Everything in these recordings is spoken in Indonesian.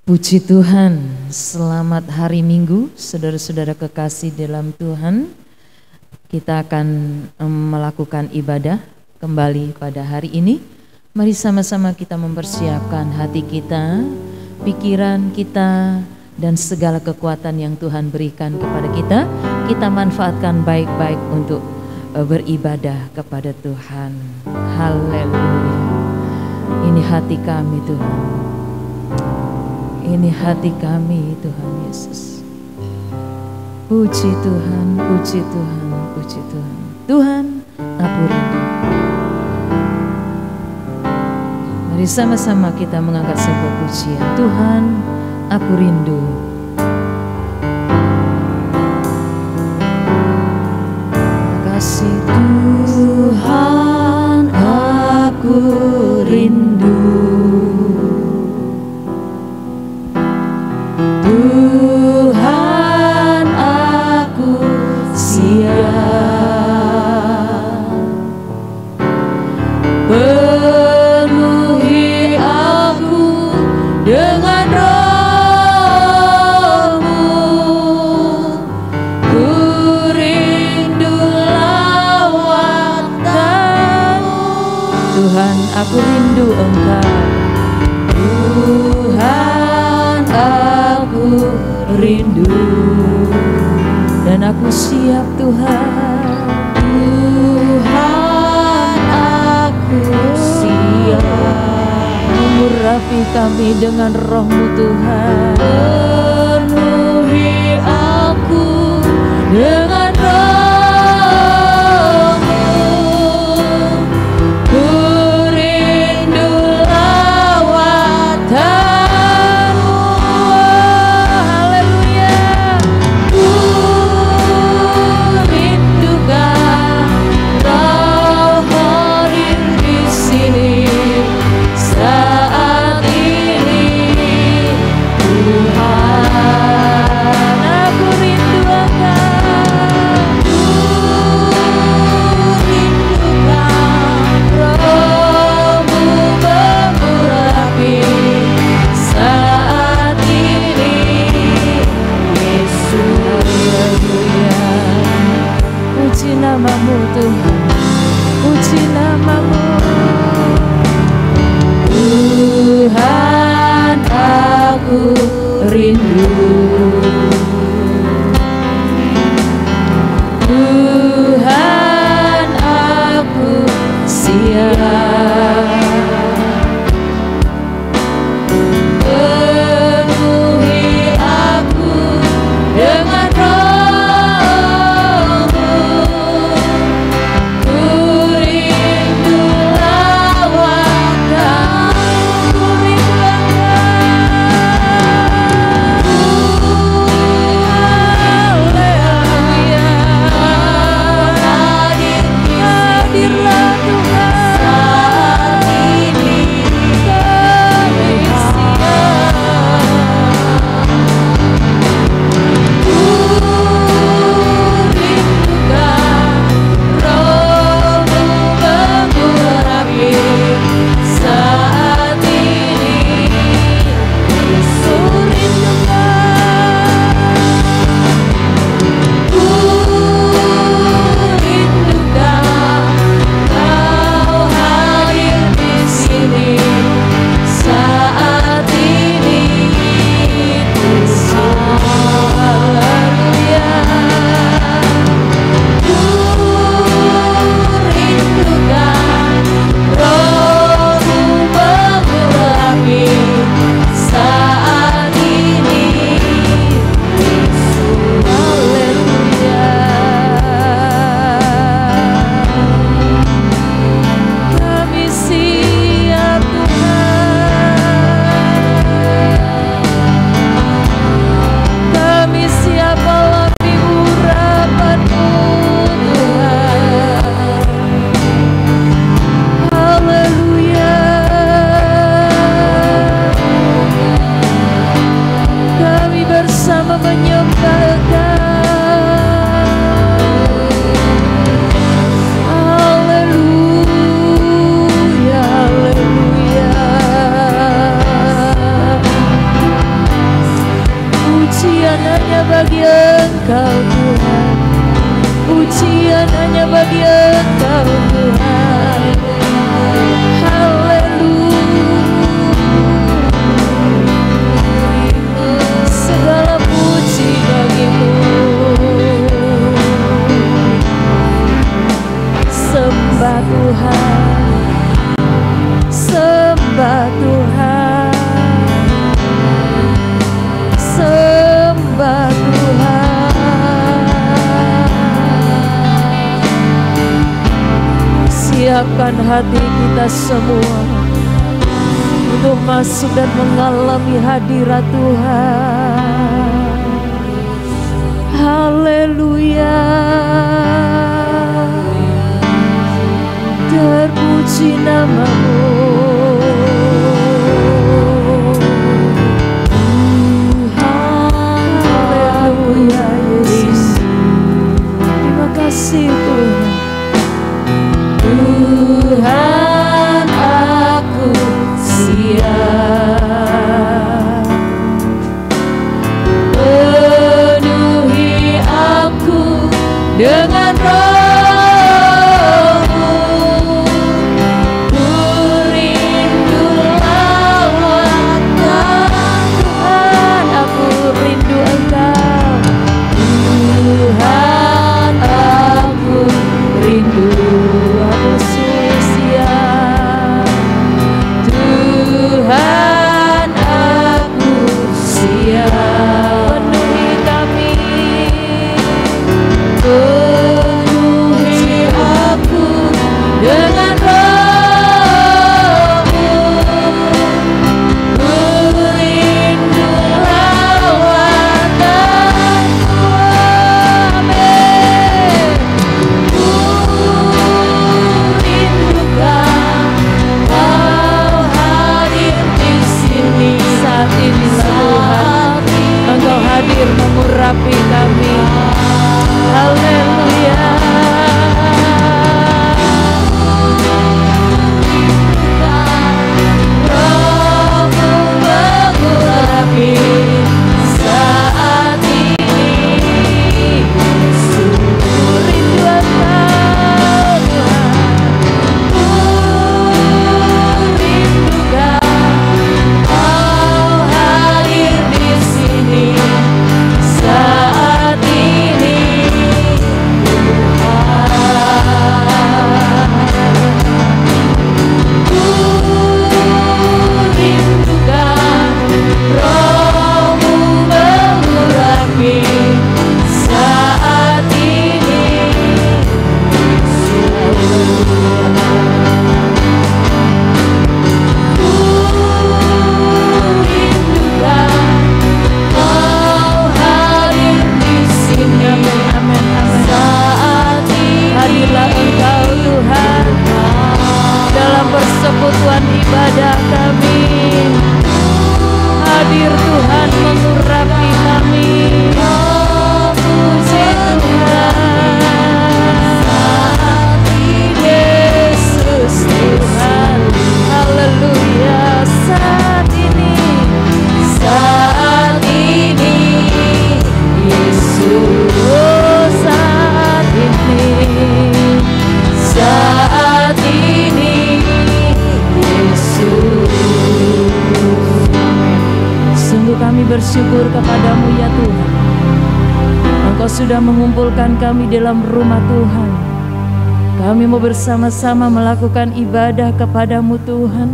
Puji Tuhan, selamat hari Minggu, saudara-saudara kekasih dalam Tuhan. Kita akan melakukan ibadah kembali pada hari ini. Mari sama-sama kita mempersiapkan hati kita, pikiran kita, dan segala kekuatan yang Tuhan berikan kepada kita. Kita manfaatkan baik-baik untuk beribadah kepada Tuhan. Haleluya. Ini hati kami Tuhan. Ini hati kami Tuhan Yesus. Puji Tuhan, puji Tuhan, puji Tuhan. Tuhan, aku rindu. Mari sama-sama kita mengangkat sebuah pujian. Tuhan, aku rindu. Terima kasih Tuhan, aku rindu. Tuhan, aku siap, penuhi aku dengan Roh-Mu. Ku rindu lawatan-Mu. Tuhan, aku rindu Engkau. Tuhan, aku rindu dan aku siap Tuhan. Tuhan, aku siap, mengurapi kami dengan Roh-Mu Tuhan. Penuhi aku dengan Roh-Mu. Ku rindu lawatan-Mu. Haleluya. Ku rindukan Roh hadir di sini saat ini. Tuhan, aku rindu Engkau. Ku rindukan Roh-Mu mengurapi saat ini. Yesus, haleluya. Puji nama-Mu Tuhan, puji nama-Mu. Tuhan, aku rindu. Tuhan, aku siap, penuhi aku dengan Roh-Mu. Ku rindu lawatan-Mu. Ku rindu Haleluya. Hadirlah Tuhan. pujian hanya bagi Engkau Tuhan. Haleluya, segala puji bagimu. Sembah Tuhan, sembah Tuhan, sembah Tuhan. Siapkan hati kita semua untuk masuk dan mengalami hadirat Tuhan. Haleluya, terpuji namamu Tuhan. Haleluya Yesus, terima kasih Tuhan. Tuhan, aku siap, penuhi aku dengan Roh-Mu. Ku rindu lawat Tuhan, aku rindu Engkau. Tuhan, aku rindu, aku siap. Tuhan, aku siap, penuhi kami, penuhi aku dengan Roh-Mu. Ku rindu lawatan-Mu. Amin. Ku rindukan Kau hadir di sini saat ini Tuhan. Engkau hadir mengurapi kami. Haleluya. Roh-Mu mengurapi saat ini. Sungguh rindu Engkau Tuhan. Ku rindukan Kau hadir di sini saat ini. Ku rindukan Roh-Mu mengurapi saat ini. Ku rindukan Kau hadir di sini saat ini. Hadirlah Engkau Tuhan dalam persekutuan ibadah kami. Hadir Tuhan mengurapi kami. Puji Tuhan, Yesus Tuhan. Haleluya, saat ini Yesus. Oh, saat ini Yesus. Sungguh kami bersyukur kepadamu ya Tuhan. Engkau sudah mengumpulkan kami dalam rumah Tuhan. Kami mau bersama-sama melakukan ibadah kepadamu Tuhan.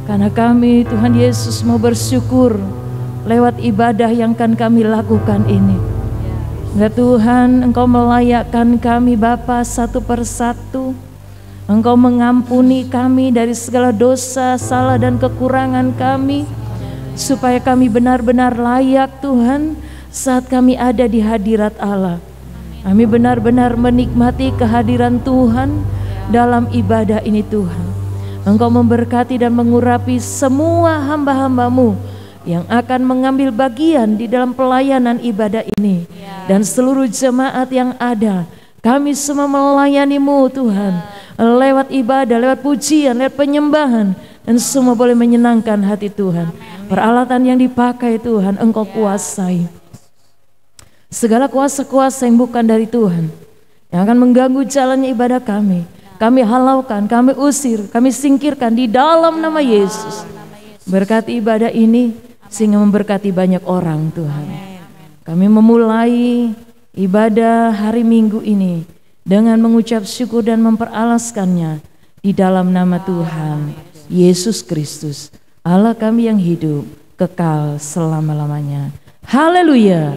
Karena kami Tuhan Yesus mau bersyukur lewat ibadah yang akan kami lakukan ini. Ya Tuhan, Engkau melayakkan kami Bapa satu persatu. Engkau mengampuni kami dari segala dosa, salah dan kekurangan kami. Supaya kami benar-benar layak Tuhan saat kami ada di hadirat Allah. Kami benar-benar menikmati kehadiran Tuhan dalam ibadah ini Tuhan. Engkau memberkati dan mengurapi semua hamba-hamba-Mu yang akan mengambil bagian di dalam pelayanan ibadah ini. Dan seluruh jemaat yang ada, kami semua melayani-Mu Tuhan. Lewat ibadah, lewat pujian, lewat penyembahan. Dan semua boleh menyenangkan hati Tuhan. Peralatan yang dipakai Tuhan Engkau kuasai. Segala kuasa-kuasa yang bukan dari Tuhan yang akan mengganggu jalannya ibadah kami. Kami halaukan, kami usir, kami singkirkan di dalam nama Yesus. Berkati ibadah ini sehingga memberkati banyak orang Tuhan. Kami memulai ibadah hari Minggu ini dengan mengucap syukur dan memperalaskannya di dalam nama Tuhan Yesus Kristus, Allah kami yang hidup kekal selama-lamanya. Haleluya.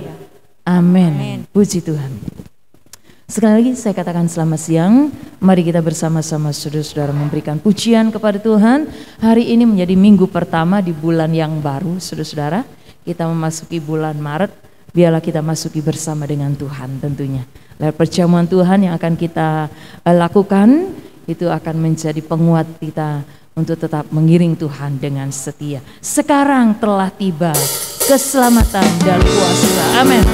Amin. Puji Tuhan. Sekali lagi saya katakan selamat siang. Mari kita bersama-sama saudara-saudara memberikan pujian kepada Tuhan. Hari ini menjadi minggu pertama di bulan yang baru, saudara-saudara. Kita memasuki bulan Maret. Biarlah kita masuki bersama dengan Tuhan tentunya. Lewat perjamuan Tuhan yang akan kita lakukan, itu akan menjadi penguat kita untuk tetap mengiring Tuhan dengan setia. Sekarang telah tiba keselamatan dan kuasa. Amin.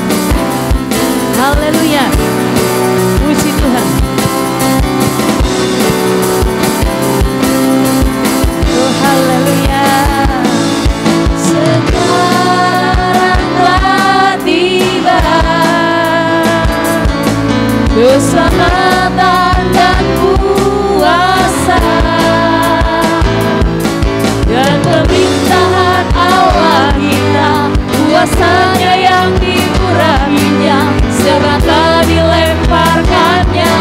Haleluya. Puji Tuhan. Oh haleluya. Sekarang telah tiba keselamatan dan kuasa dan pemerintahan Allah kita, kuasanya yang diurapinya, sebab telah dilemparkannya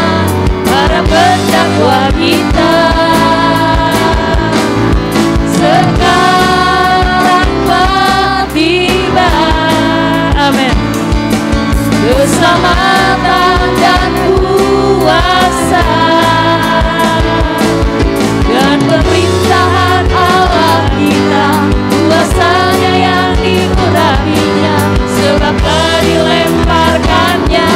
para pendakwa kita. Sekarang telah tiba, amin, keselamatan dan kuasa dan pemerintahan Allah kita, kuasanya yang diurapinya, sebab telah dilemparkannya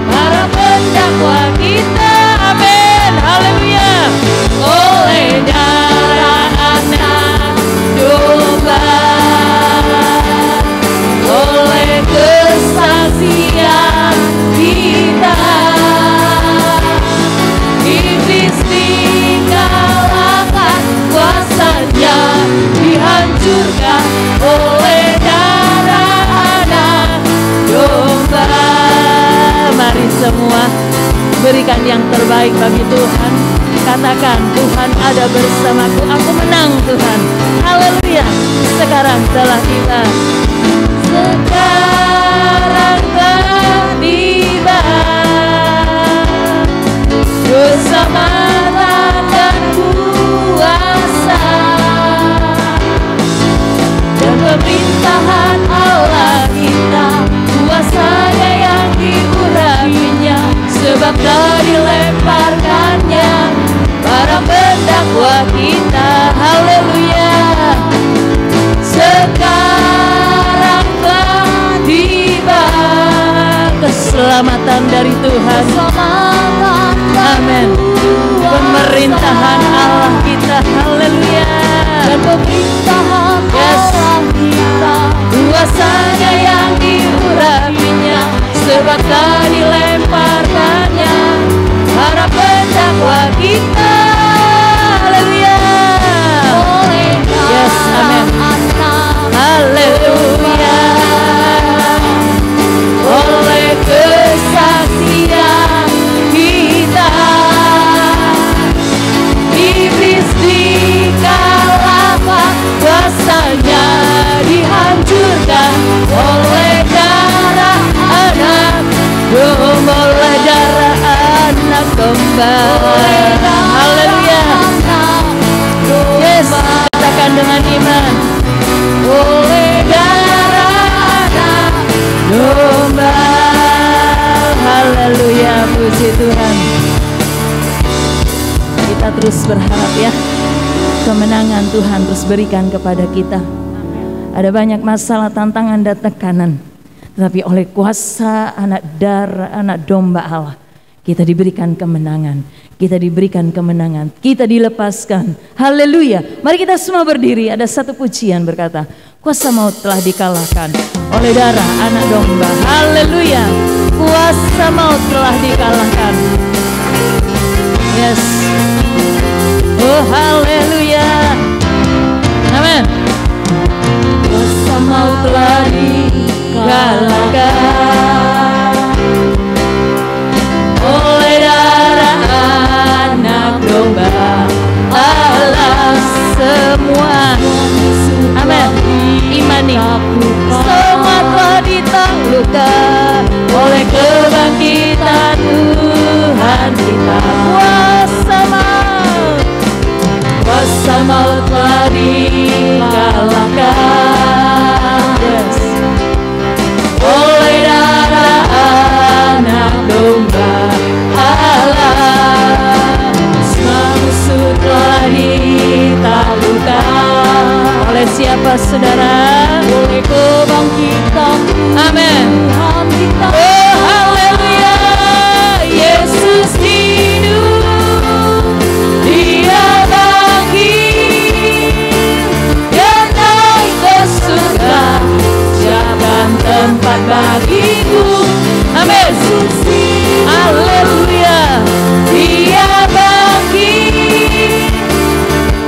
para pendakwa kita. Amin. Haleluya. Oleh darah anak domba, oleh kesaksian kita, iblis dikalahkan, kuasanya dihancurkan oleh darah anak domba. Mari semua berikan yang terbaik bagi Tuhan. Katakan, Tuhan ada bersamaku, aku menang Tuhan. Haleluya. Sekarang telah tiba, sekarang telah tiba keselamatan dan kuasa dan pemerintahan Allah kita, kuasanya yang diurapinya, sebab telah dilemparkannya para pendakwa kita. Haleluya. Sekarang telah tiba keselamatan dari Tuhan. Amin. Pemerintahan Allah kita. Haleluya. Dan pemerintahan Allah kita, kuasanya yang diurapinya, sebab telah dilemparkannya para pendakwa kita. Haleluya. Yes, amin. Haleluya. Oleh kesaksian kita, iblis dikalahkan, kuasanya dihancurkan oleh darah anak domba, oleh darah anak domba. Haleluya. Yes, katakan dengan iman. Oleh darah anak domba. Haleluya, puji Tuhan. Kita terus berharap ya, kemenangan Tuhan terus berikan kepada kita. Ada banyak masalah, tantangan dan tekanan, tetapi oleh kuasa anak darah, anak domba Allah, kita diberikan kemenangan. Kita diberikan kemenangan, kita dilepaskan. Haleluya. Mari kita semua berdiri. Ada satu pujian berkata, kuasa maut telah dikalahkan oleh darah anak domba. Haleluya. Kuasa maut telah dikalahkan. Yes. Oh haleluya. Amin. Kuasa maut telah dikalahkan. Oh saudara. Oleh kebangkitan Amin. Tuhan kita. Oh haleluya, Yesus hidup, Dia bangkit, Dia naik ke surga, siapkan tempat bagiku. Amin. Haleluya, Dia bangkit,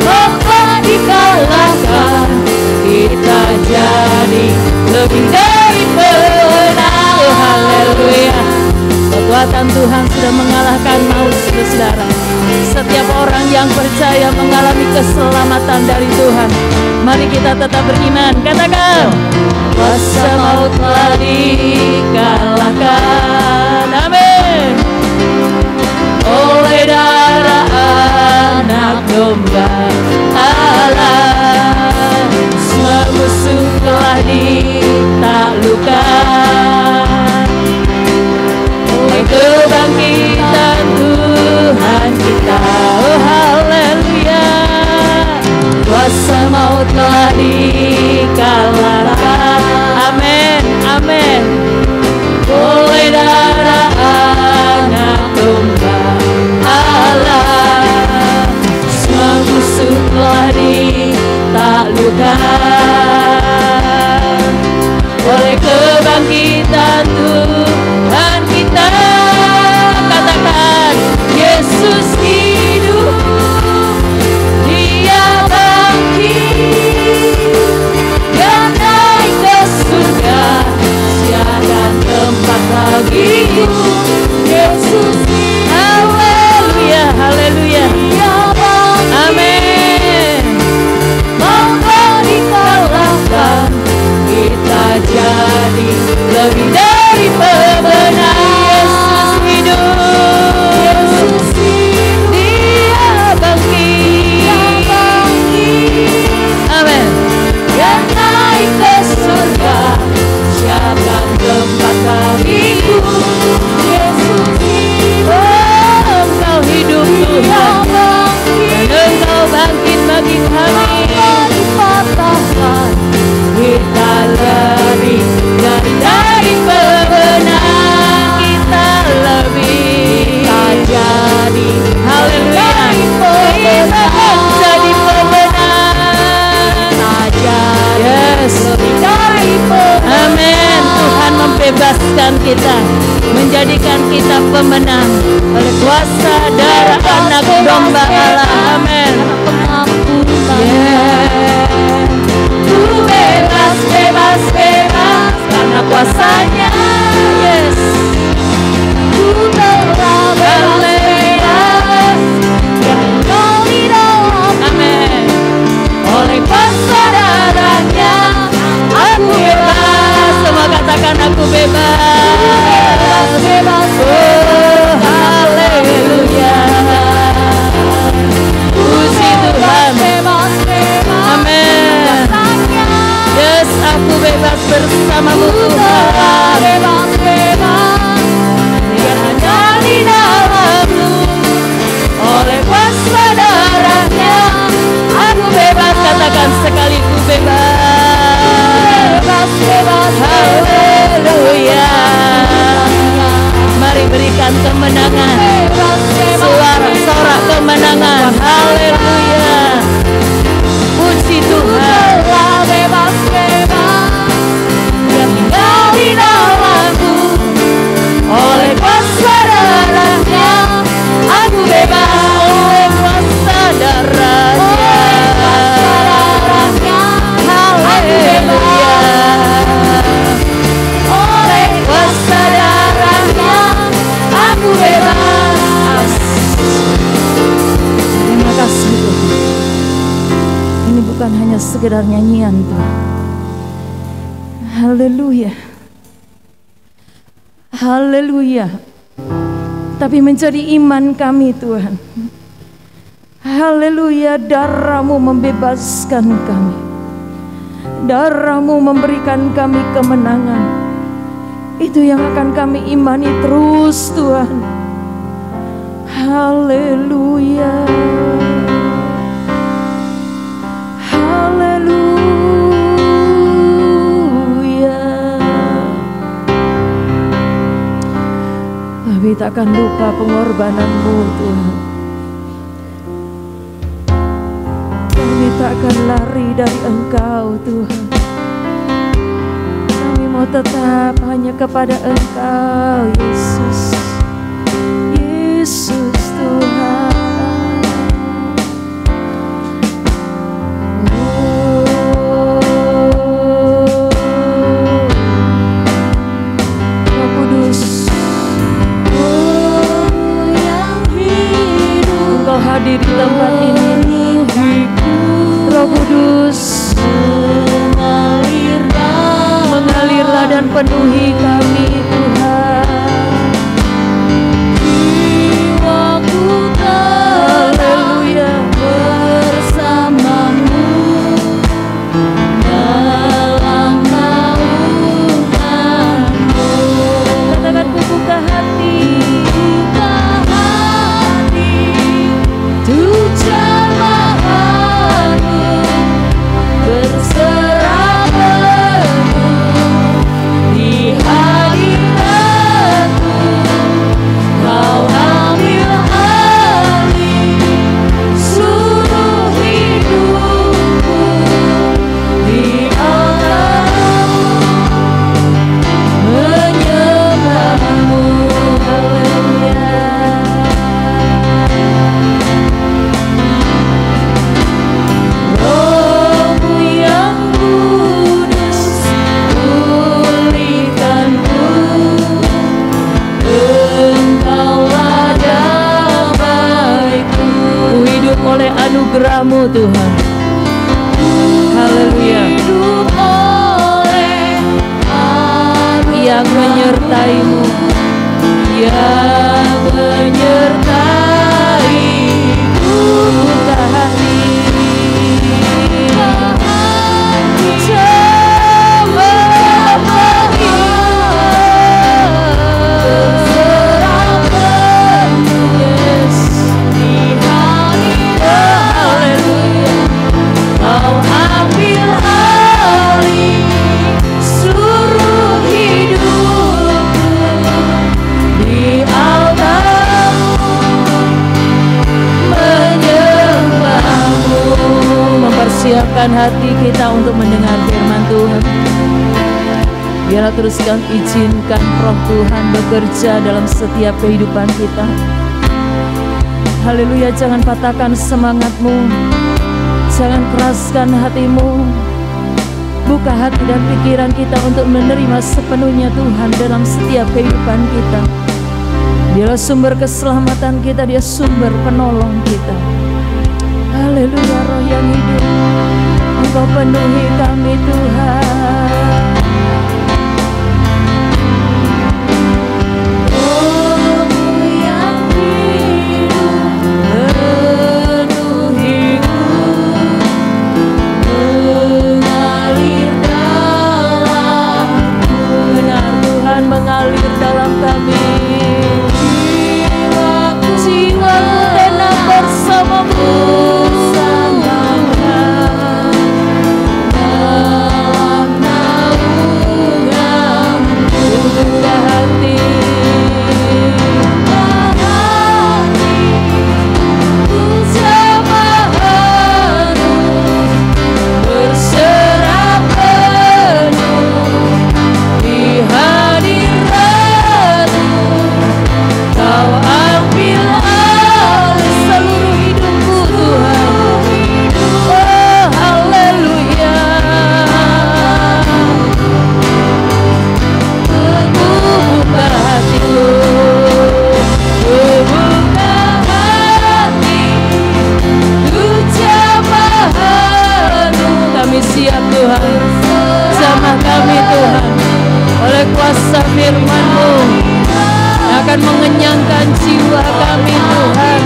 telah dikalahkan, kita jadi lebih dari pemenang. Oh, haleluya. Kekuatan Tuhan sudah mengalahkan maut, saudara. Setiap orang yang percaya mengalami keselamatan dari Tuhan. Mari kita tetap beriman. Katakan, kuasa maut telah dikalahkan. Amin. Oleh darah anak domba Allah, semua musuh telah ditaklukkan. Oleh kebangkitan Tuhan kita. Oh haleluya, kuasa maut telah dikalahkan. Amin, amin. Oleh darah anak domba Allah, semua musuh telah ditaklukkan. Oleh kebangkitan Tuhan kita. Katakan, Yesus hidup, Dia bangkit, Dia naik ke surga, siapkan tempat bagiku. Yesus hidup. Haleluya, haleluya. Amin. Maut dikalahkan, kita jadi lebih dari pemenang. Yesus hidup, Yesus hidup, Dia bangkit. Amin. Dia naik ke surga, siapkan tempat bagiku. Yesus hidup. Oh, Engkau hidup Tuhan, dan Engkau bangkit bagi kami. Kita lebih dari pemenang, kita lebih, kita jadi, haleluya, kita jadi pemenang, yes, amin. Tuhan membebaskan kita, menjadikan kita pemenang oleh kuasa darah anak domba Allah. Amin. Ku bebas, bebas, bebas karena kuasanya. Yes. Ku telah bebas, tinggal di dalam. Amin. Oleh kuasa darahnya aku bebas. Semua katakan aku bebas. Bebas, oh haleluya. Puji Tuhan. Amin. Yes, aku bebas bersamamu Tuhan. Bebas, bebas, hanya di dalam-Mu. Oleh kuasa darahnya aku bebas. Katakan sekali, ku bebas. Bebas, bebas, haleluya. Mari berikan kemenangan, sorak kemenangan, haleluya. Puji Tuhan. Bebas, bebas, Dia tinggal di dalam-Ku. Oleh kuasa darahnya aku bebas. Oleh kuasa darahnya, haleluya. Oleh kuasa darahnya aku bebas. Terima kasih Tuhan. Ini bukan hanya sekedar nyanyian Tuhan. Haleluya. Haleluya. Tapi menjadi iman kami Tuhan. Haleluya, darah-Mu membebaskan kami. Darah-Mu memberikan kami kemenangan. Itu yang akan kami imani terus Tuhan. Haleluya. Haleluya. Kami takkan lupa pengorbanan-Mu Tuhan. Kami takkan lari dari Engkau Tuhan. Kami mau tetap hanya kepada Engkau Yesus. Yesus Tuhan. Roh Kudus, Engkau hadir di tempat ini. Roh Kudus, mengalirlah dan penuhi kami Tuhan. Haleluya, bersamamu dalam naunganmu. katakan ku buka hati, untuk jamaah-Mu berserah penuh di hadirat-Mu. Kau ambil alih seluruh hidupku di altar-Mu, menyembah-Mu. Roh-Mu yang kudus, pulihkanku. Engkaulah damaiku. ku hidup oleh anugerah-Mu Tuhan. Haleluya, Hidup oleh yang menyertai-Mu, yang menyertai-Ku. buka hati, Berserah penuh di hadirat-Mu. Kau ambil alih seluruh hidupku di altar-Mu, menyembah-Mu. mempersiapkan hati kita untuk mendengar firman Tuhan. Biarlah teruskan izinkan Roh Tuhan bekerja dalam setiap kehidupan kita. Haleluya, jangan patahkan semangat-Mu, jangan keraskan hati-Mu. Buka hati dan pikiran kita untuk menerima sepenuhnya Tuhan dalam setiap kehidupan kita. Dialah sumber keselamatan kita, Dia sumber penolong kita. Haleluya, Roh yang hidup, Engkau penuhi kami Tuhan. Roh-Mu yang hidup, penuhiku. Mengalir dalamku. Benar Tuhan, mengalir dalam kami. Jiwaku tenang bersama-Mu. Dalam naungan-Mu. Buka hati, berserah penuh di hadirat-Mu. Kau ambil alih seluruh hidupku Tuhan. oh haleluya. Buka hatiku, Buka hati untuk jamaah-Mu. kami siap Tuhan. Jamah kami Tuhan, oleh kuasa firman-Mu yang akan mengenyangkan jiwa kami Tuhan.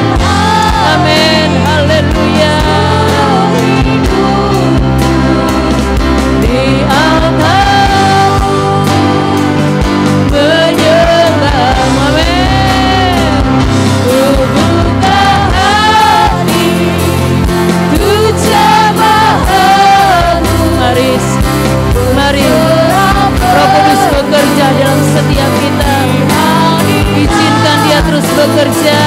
Amin, haleluya. Di altar-Mu, menyembah-Mu. Amin. Buka hati untuk jamaah-Mu. Mari Roh Kudus bekerja dalam setiap kita. Izinkan bekerja.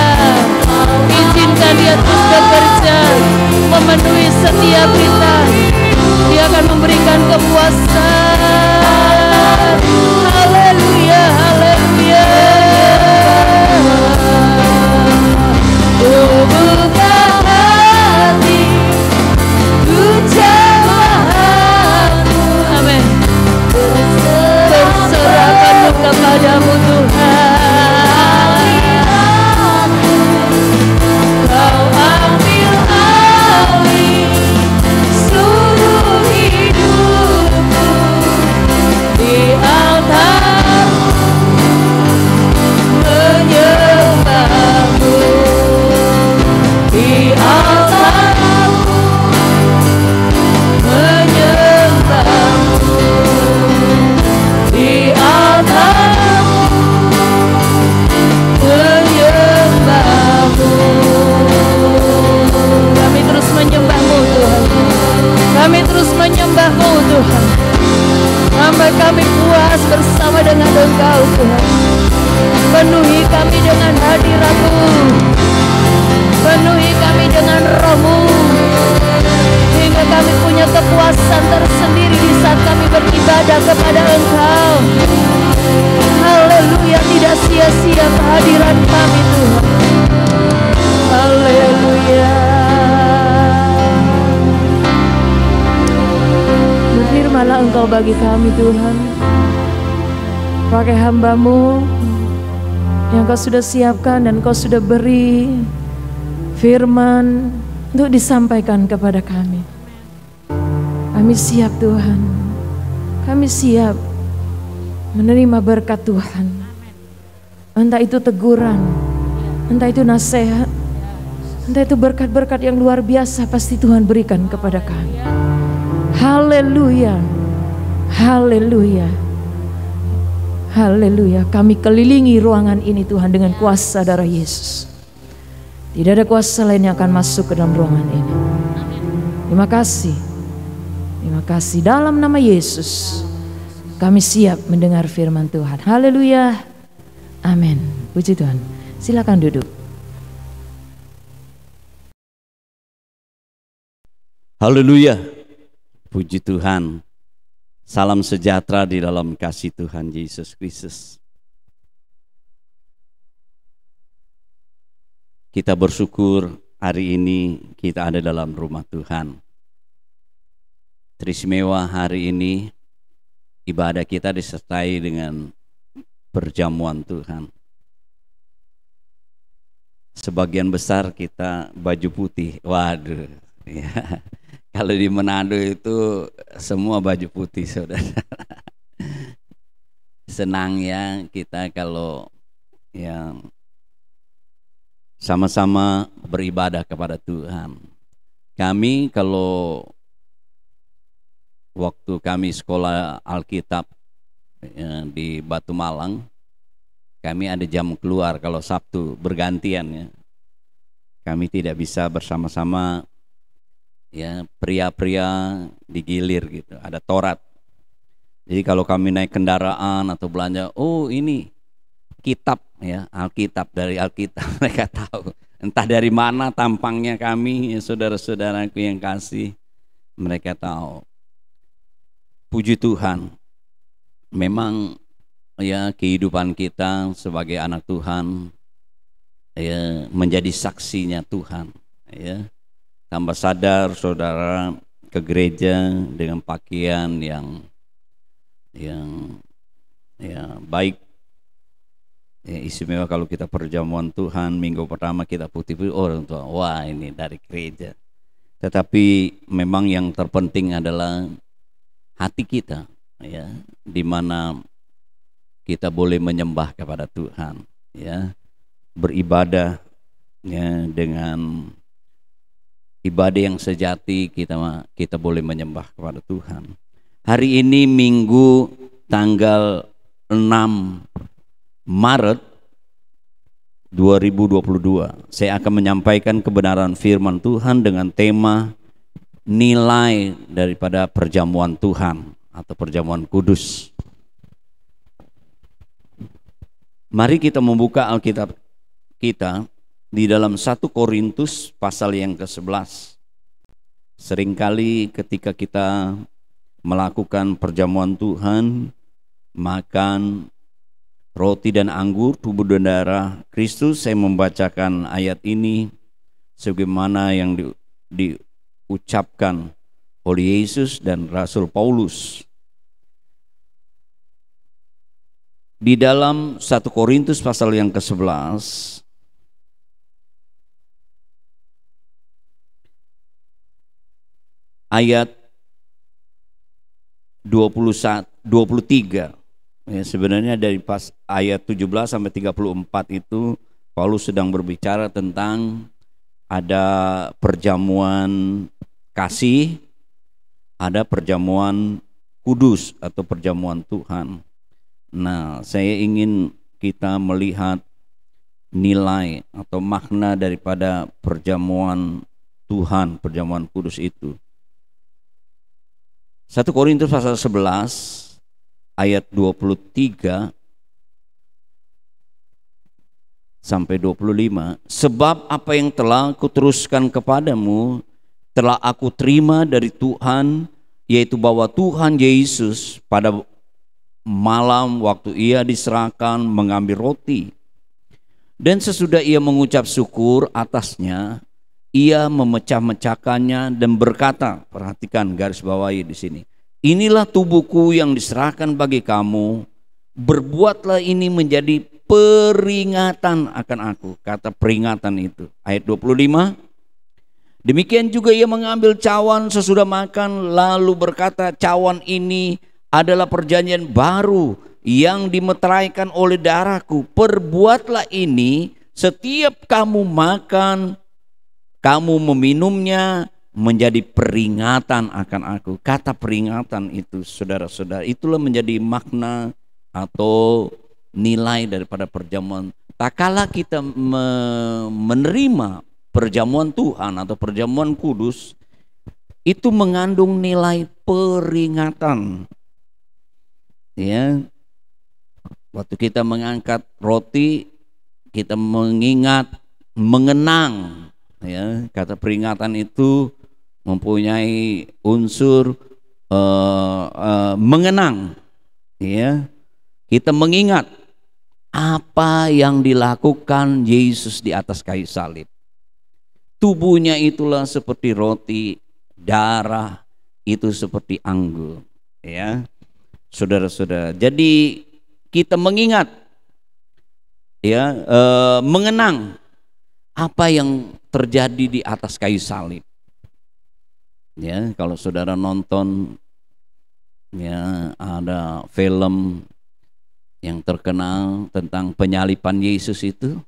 Izinkan dia terus bekerja, memenuhi setiap kita. Dia akan memberikan kepuasan. Haleluya, haleluya. Oh, buka hati, ku jamahanmu. Amin. Berserahkanmu kepadamu Tuhan. Kau ambil alih seluruh hidupku di altar menyembahmu, di altar menyembahmu, di altar menyembahmu. Kami terus menyembahmu Tuhan. Kami terus menyembahmu Tuhan. Sampai kami puas bersama dengan Engkau Tuhan. Penuhi kami dengan hadirat-Mu. Penuhi kami dengan Roh-Mu. Hingga kami punya kepuasan tersendiri di saat kami beribadah kepada Engkau. Haleluya, tidak sia-sia kehadiran kami Tuhan. Haleluya. Berfirmanlah Engkau bagi kami Tuhan. Pakai hamba-Mu yang Kau sudah siapkan dan Kau sudah beri firman untuk disampaikan kepada kami. Kami siap Tuhan. Kami siap menerima berkat Tuhan. Entah itu teguran, entah itu nasihat, entah itu berkat-berkat yang luar biasa pasti Tuhan berikan kepada kami. Haleluya. Haleluya. Haleluya. Kami kelilingi ruangan ini Tuhan dengan kuasa darah Yesus. Tidak ada kuasa lain yang akan masuk ke dalam ruangan ini. Terima kasih. Terima kasih. Dalam nama Yesus kami siap mendengar firman Tuhan. Haleluya. Amin. Puji Tuhan. Silakan duduk. Haleluya. Puji Tuhan. Salam sejahtera di dalam kasih Tuhan Yesus Kristus. Kita bersyukur hari ini kita ada dalam rumah Tuhan. Teristimewa hari ini ibadah kita disertai dengan perjamuan Tuhan. Sebagian besar kita baju putih. Waduh, ya. Kalau di Manado itu semua baju putih, saudara. Senang ya kita kalau yang sama-sama beribadah kepada Tuhan. Kami kalau waktu kami sekolah Alkitab ya, di Batu Malang, kami ada jam keluar kalau Sabtu bergantian ya. Kami tidak bisa bersama-sama ya, pria-pria digilir gitu, ada torat. Jadi kalau kami naik kendaraan atau belanja, oh ini kitab ya, Alkitab, dari Alkitab mereka tahu. Entah dari mana tampangnya kami ya, saudara-saudaraku yang kasih, mereka tahu. Puji Tuhan. Memang ya kehidupan kita sebagai anak Tuhan ya menjadi saksinya Tuhan ya. Tambah sadar saudara ke gereja dengan pakaian yang ya baik ya, istimewa kalau kita perjamuan Tuhan minggu pertama kita putih-putih orang tua, wah ini dari gereja. Tetapi memang yang terpenting adalah hati kita ya, di mana kita boleh menyembah kepada Tuhan ya, beribadah ya, dengan ibadah yang sejati kita boleh menyembah kepada Tuhan. Hari ini Minggu tanggal 6 Maret 2022. Saya akan menyampaikan kebenaran firman Tuhan dengan tema nilai daripada perjamuan Tuhan atau perjamuan kudus. Mari kita membuka Alkitab kita di dalam 1 Korintus pasal yang ke-11. Seringkali ketika kita melakukan perjamuan Tuhan, makan roti dan anggur, tubuh dan darah Kristus, saya membacakan ayat ini sebagaimana yang diucapkan oleh Yesus dan Rasul Paulus. Di dalam 1 Korintus pasal yang ke-11 ayat 23. Ya, sebenarnya dari pas ayat 17 sampai 34 itu Paulus sedang berbicara tentang ada perjamuan kasih, ada perjamuan kudus atau perjamuan Tuhan. Nah, saya ingin kita melihat nilai atau makna daripada perjamuan Tuhan, perjamuan kudus itu. 1 Korintus pasal 11 ayat 23 sampai 25. Sebab apa yang telah kuteruskan kepadamu telah aku terima dari Tuhan, yaitu bahwa Tuhan Yesus pada malam waktu ia diserahkan mengambil roti, dan sesudah ia mengucap syukur atasnya, ia memecah-mecahkannya dan berkata, perhatikan garis bawahi di sini, inilah tubuhku yang diserahkan bagi kamu, berbuatlah ini menjadi peringatan akan aku. Kata peringatan itu, ayat 25. Demikian juga ia mengambil cawan sesudah makan, lalu berkata, cawan ini adalah perjanjian baru yang dimeteraikan oleh darahku. Perbuatlah ini setiap kamu makan, kamu meminumnya, menjadi peringatan akan aku. Kata peringatan itu, saudara-saudara, itulah menjadi makna atau nilai daripada perjamuan. Tak kala kita menerima perjamuan Tuhan atau perjamuan kudus, itu mengandung nilai peringatan. Ya, waktu kita mengangkat roti, kita mengingat, mengenang. Ya, kata peringatan itu mempunyai unsur mengenang. Ya, kita mengingat apa yang dilakukan Yesus di atas kayu salib. Tubuhnya itulah seperti roti, darah itu seperti anggur. Ya, saudara-saudara. Jadi kita mengingat, ya, mengenang apa yang terjadi di atas kayu salib. Ya, kalau saudara nonton, ya, ada film yang terkenal tentang penyaliban Yesus itu,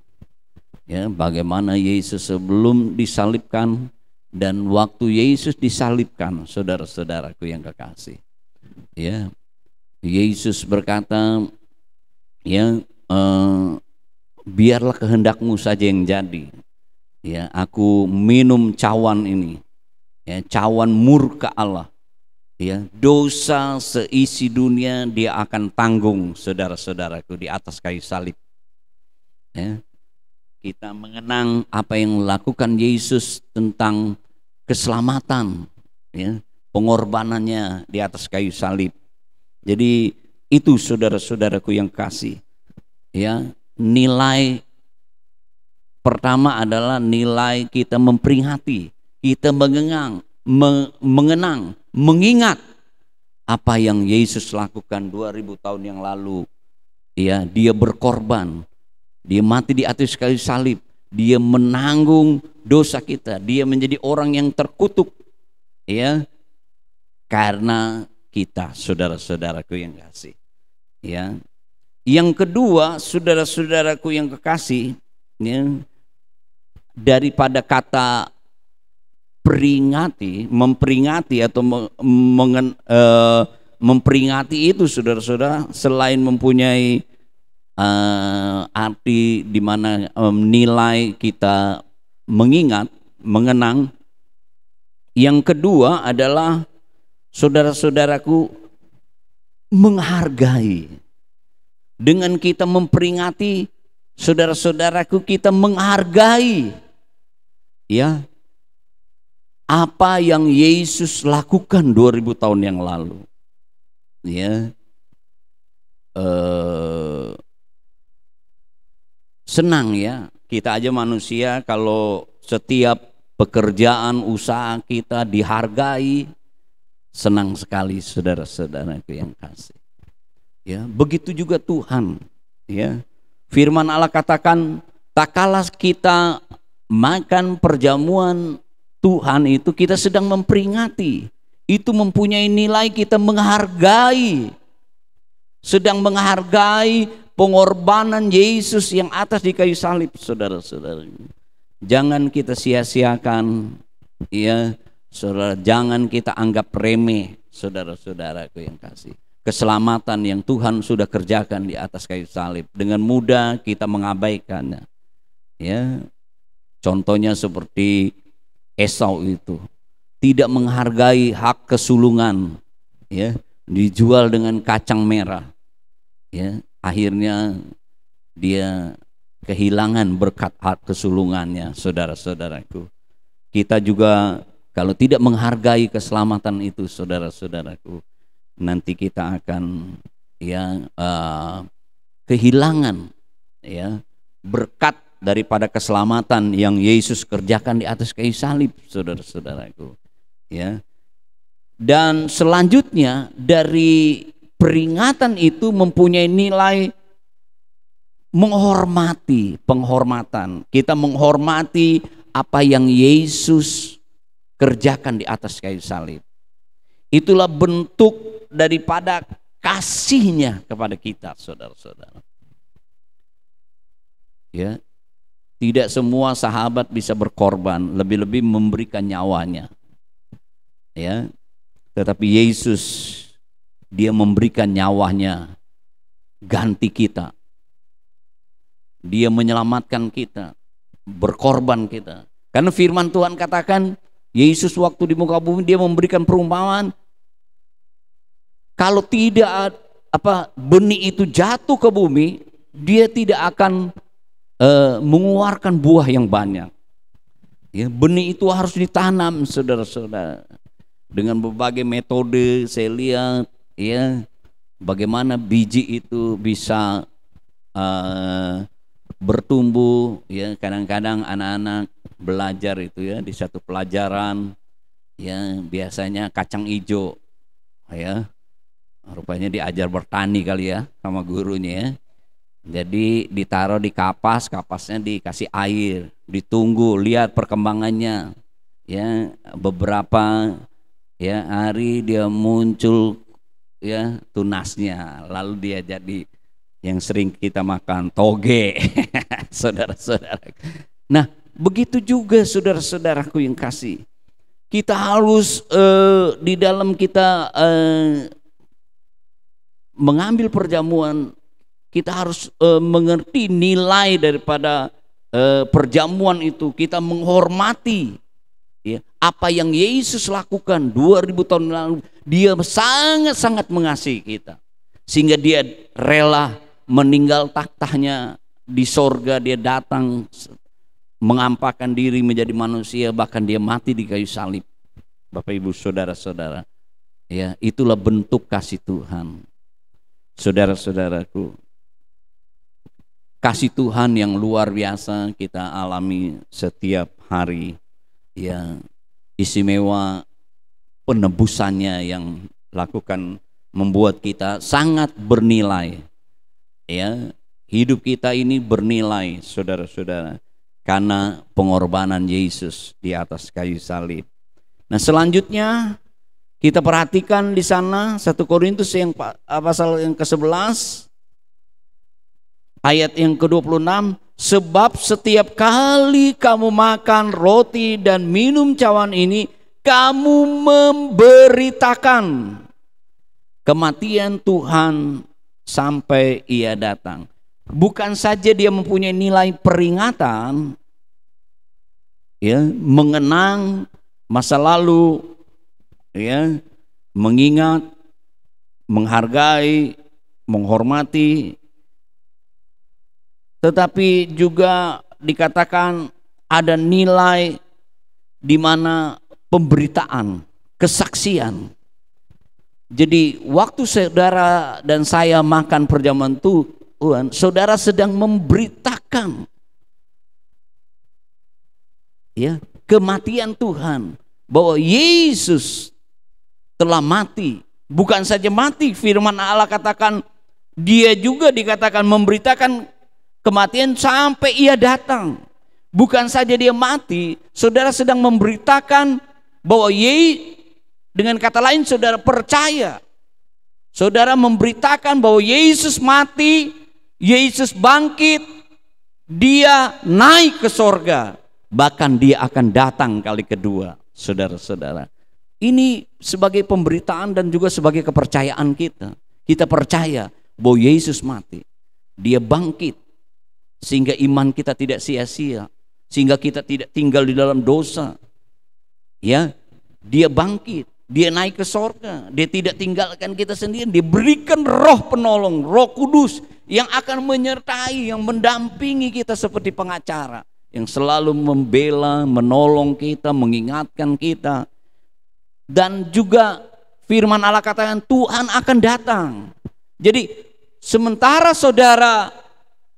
ya, bagaimana Yesus sebelum disalibkan dan waktu Yesus disalibkan, saudara-saudaraku yang kekasih. Ya, Yesus berkata, ya, biarlah kehendakmu saja yang jadi. Ya, aku minum cawan ini, ya, cawan murka Allah. Ya, dosa seisi dunia dia akan tanggung, saudara-saudaraku, di atas kayu salib. Ya, kita mengenang apa yang dilakukan Yesus tentang keselamatan, ya, pengorbanannya di atas kayu salib. Jadi itu, saudara-saudaraku yang kasih, ya, nilai pertama adalah nilai kita memperingati, kita mengenang, mengingat apa yang Yesus lakukan 2000 tahun yang lalu. Ya, dia berkorban, dia mati di atas kayu salib, dia menanggung dosa kita, dia menjadi orang yang terkutuk, ya, karena kita, saudara-saudaraku yang kasih. Ya, yang kedua, saudara-saudaraku yang kekasih, ya, daripada kata peringati, memperingati atau memperingati itu, saudara-saudara, selain mempunyai arti di mana nilai kita mengingat, mengenang, yang kedua adalah, saudara-saudaraku, menghargai. Dengan kita memperingati, saudara-saudaraku, kita menghargai ya apa yang Yesus lakukan 2000 tahun yang lalu. Ya. Senang ya, kita aja manusia kalau setiap pekerjaan usaha kita dihargai, senang sekali saudara-saudaraku yang kasih. Ya, begitu juga Tuhan. Ya, firman Allah katakan, tak kalah kita makan perjamuan Tuhan itu, kita sedang memperingati. Itu mempunyai nilai kita menghargai, sedang menghargai pengorbanan Yesus yang atas di kayu salib, saudara-saudara. Jangan kita sia-siakan, ya, saudara. Jangan kita anggap remeh, saudara-saudaraku yang kasih. Keselamatan yang Tuhan sudah kerjakan di atas kayu salib, dengan mudah kita mengabaikannya. Ya, contohnya seperti Esau itu, tidak menghargai hak kesulungan, ya, dijual dengan kacang merah. Ya, akhirnya dia kehilangan berkat hak kesulungannya, saudara-saudaraku. Kita juga kalau tidak menghargai keselamatan itu, saudara-saudaraku, nanti kita akan ya kehilangan ya berkat daripada keselamatan yang Yesus kerjakan di atas kayu salib, saudara-saudaraku. Ya. Dan selanjutnya dari peringatan itu mempunyai nilai menghormati, penghormatan. Kita menghormati apa yang Yesus kerjakan di atas kayu salib. Itulah bentuk daripada kasihnya kepada kita, saudara-saudara. Ya, tidak semua sahabat bisa berkorban, lebih-lebih memberikan nyawanya. Ya, tetapi Yesus, dia memberikan nyawanya ganti kita. Dia menyelamatkan kita, berkorban kita. Karena firman Tuhan katakan, Yesus waktu di muka bumi dia memberikan perumpamaan, kalau tidak benih itu jatuh ke bumi, dia tidak akan mengeluarkan buah yang banyak. Ya, benih itu harus ditanam, saudara-saudara. Dengan berbagai metode saya lihat, ya, bagaimana biji itu bisa bertumbuh. Ya, kadang-kadang anak-anak belajar itu ya di satu pelajaran, ya biasanya kacang hijau, ya rupanya diajar bertani kali ya sama gurunya ya. Jadi ditaruh di kapas, kapasnya dikasih air, ditunggu, lihat perkembangannya. Ya, beberapa ya hari dia muncul ya tunasnya, lalu dia jadi yang sering kita makan toge. Saudara-saudara. Nah, begitu juga saudara-saudaraku yang kasih. Kita harus di dalam kita mengambil perjamuan, kita harus mengerti nilai daripada perjamuan itu. Kita menghormati ya, apa yang Yesus lakukan 2000 tahun lalu. Dia sangat-sangat mengasihi kita, sehingga dia rela meninggal tahtanya di sorga. Dia datang mengampakkan diri menjadi manusia, bahkan dia mati di kayu salib. Bapak Ibu saudara-saudara, ya itulah bentuk kasih Tuhan. Saudara-saudaraku, kasih Tuhan yang luar biasa kita alami setiap hari. Ya, istimewa penebusannya yang lakukan membuat kita sangat bernilai. Ya, hidup kita ini bernilai, saudara-saudara, karena pengorbanan Yesus di atas kayu salib. Nah, selanjutnya kita perhatikan di sana 1 Korintus yang pasal yang ke-11 ayat yang ke-26, sebab setiap kali kamu makan roti dan minum cawan ini, kamu memberitakan kematian Tuhan sampai Ia datang. Bukan saja dia mempunyai nilai peringatan, ya, mengenang masa lalu, ya, mengingat, menghargai, menghormati, tetapi juga dikatakan ada nilai di mana pemberitaan, kesaksian. Jadi waktu saudara dan saya makan perjamuan Tuhan, saudara sedang memberitakan ya kematian Tuhan, bahwa Yesus telah mati. Bukan saja mati, firman Allah katakan dia juga dikatakan memberitakan kematian sampai ia datang. Bukan saja dia mati, saudara sedang memberitakan bahwa dengan kata lain saudara percaya, saudara memberitakan bahwa Yesus mati, Yesus bangkit, dia naik ke sorga, bahkan dia akan datang kali kedua. Saudara-saudara, ini sebagai pemberitaan dan juga sebagai kepercayaan kita. Kita percaya bahwa Yesus mati, dia bangkit, sehingga iman kita tidak sia-sia, sehingga kita tidak tinggal di dalam dosa. Ya, dia bangkit, dia naik ke sorga, dia tidak tinggalkan kita sendiri, dia berikan roh penolong, roh kudus yang akan menyertai, yang mendampingi kita seperti pengacara, yang selalu membela, menolong kita, mengingatkan kita. Dan juga firman Allah katakan Tuhan akan datang. Jadi sementara saudara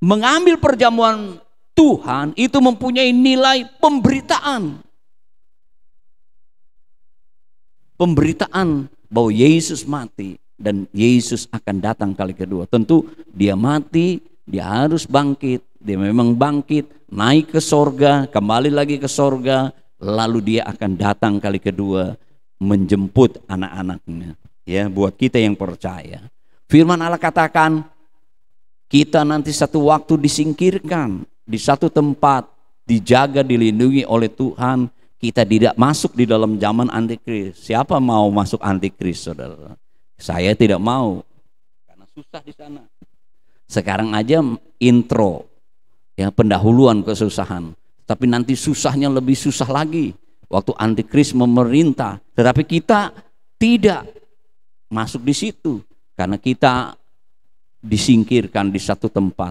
mengambil perjamuan Tuhan, itu mempunyai nilai pemberitaan. Pemberitaan bahwa Yesus mati dan Yesus akan datang kali kedua. Tentu dia mati, dia harus bangkit, dia memang bangkit, naik ke sorga, kembali lagi ke sorga, lalu dia akan datang kali kedua menjemput anak-anaknya. Ya, buat kita yang percaya. Firman Allah katakan kita nanti satu waktu disingkirkan di satu tempat, dijaga, dilindungi oleh Tuhan. Kita tidak masuk di dalam zaman antikris. Siapa mau masuk antikris, saudara? Saya tidak mau, karena susah di sana. Sekarang aja intro, ya, pendahuluan kesusahan. Tapi nanti susahnya lebih susah lagi waktu antikris memerintah. Tetapi kita tidak masuk di situ, karena kita disingkirkan di satu tempat,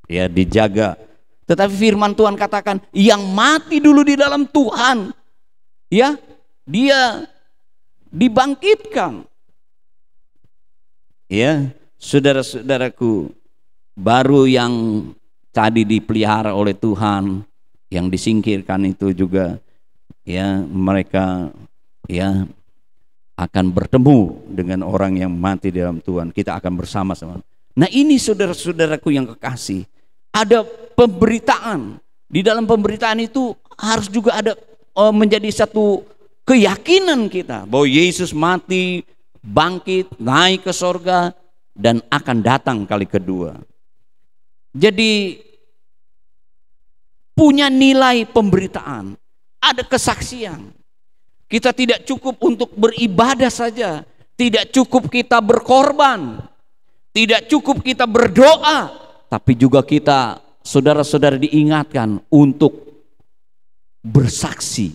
ya, dijaga. Tetapi firman Tuhan katakan yang mati dulu di dalam Tuhan, ya, dia dibangkitkan. Ya, saudara-saudaraku, baru yang tadi dipelihara oleh Tuhan, yang disingkirkan itu juga, ya, mereka, ya, akan bertemu dengan orang yang mati di dalam Tuhan. Kita akan bersama-sama. Nah, ini saudara-saudaraku yang kekasih, ada pemberitaan. Di dalam pemberitaan itu harus juga ada menjadi satu keyakinan kita bahwa Yesus mati, bangkit, naik ke sorga, dan akan datang kali kedua. Jadi punya nilai pemberitaan, ada kesaksian. Kita tidak cukup untuk beribadah saja, tidak cukup kita berkorban, tidak cukup kita berdoa, tapi juga kita, saudara-saudara, diingatkan untuk bersaksi.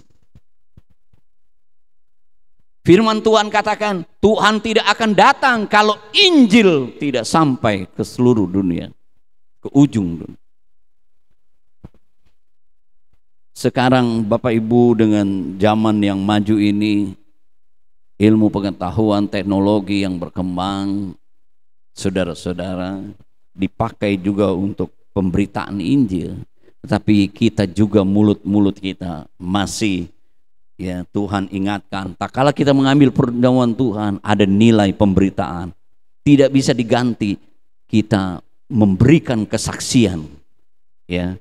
Firman Tuhan katakan Tuhan tidak akan datang kalau Injil tidak sampai ke seluruh dunia, ke ujung dunia. Sekarang Bapak Ibu, dengan zaman yang maju ini, ilmu pengetahuan, teknologi yang berkembang, saudara-saudara, dipakai juga untuk pemberitaan Injil. Tetapi kita juga, mulut-mulut kita masih, ya, Tuhan ingatkan, tak kala kita mengambil perjamuan Tuhan, ada nilai pemberitaan, tidak bisa diganti. Kita memberikan kesaksian, ya,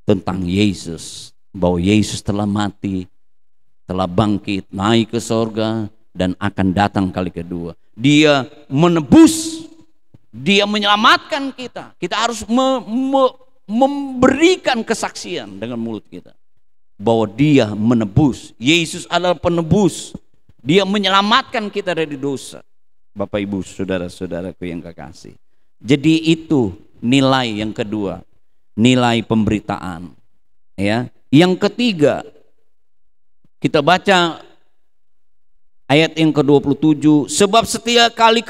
tentang Yesus, bahwa Yesus telah mati, telah bangkit, naik ke sorga, dan akan datang kali kedua. Dia menebus, dia menyelamatkan kita. Kita harus memberikan kesaksian dengan mulut kita bahwa dia menebus. Yesus adalah penebus, dia menyelamatkan kita dari dosa. Bapak Ibu, saudara-saudaraku yang kekasih, jadi itu nilai yang kedua, nilai pemberitaan. Ya, yang ketiga, kita baca ayat yang ke-27, sebab setiap kali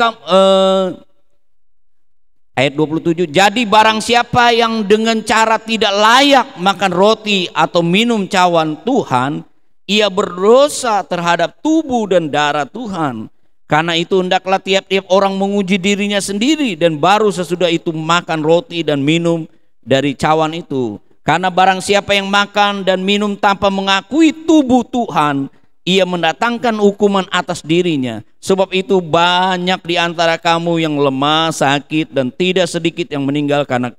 Ayat 27, jadi barang siapa yang dengan cara tidak layak makan roti atau minum cawan Tuhan, ia berdosa terhadap tubuh dan darah Tuhan. Karena itu hendaklah tiap-tiap orang menguji dirinya sendiri, dan baru sesudah itu makan roti dan minum dari cawan itu. Karena barang siapa yang makan dan minum tanpa mengakui tubuh Tuhan, ia mendatangkan hukuman atas dirinya. Sebab itu banyak di antara kamu yang lemah, sakit, dan tidak sedikit yang meninggal. Karena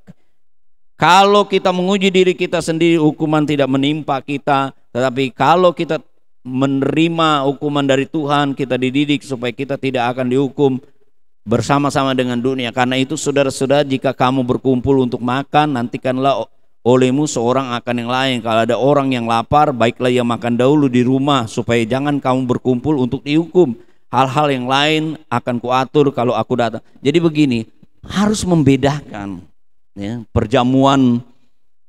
kalau kita menguji diri kita sendiri, hukuman tidak menimpa kita. Tetapi kalau kita menerima hukuman dari Tuhan, kita dididik supaya kita tidak akan dihukum bersama-sama dengan dunia. Karena itu saudara-saudara, jika kamu berkumpul untuk makan, nantikanlah olehmu seorang akan yang lain. Kalau ada orang yang lapar, baiklah ia makan dahulu di rumah, supaya jangan kamu berkumpul untuk dihukum. Hal-hal yang lain akan kuatur kalau aku datang. Jadi begini, harus membedakan ya, perjamuan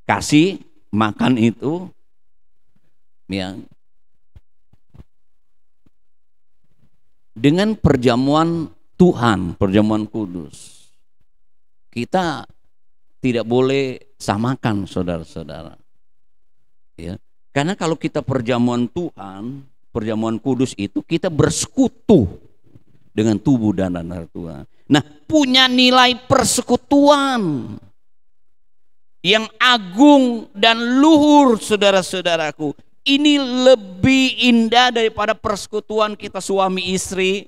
kasih makan itu ya, dengan perjamuan Tuhan, perjamuan kudus. Kita tidak boleh samakan, saudara-saudara. Ya, karena kalau kita perjamuan Tuhan, perjamuan kudus itu kita bersekutu dengan tubuh dan darah Tuhan. Nah, punya nilai persekutuan yang agung dan luhur, saudara-saudaraku. Ini lebih indah daripada persekutuan kita suami istri,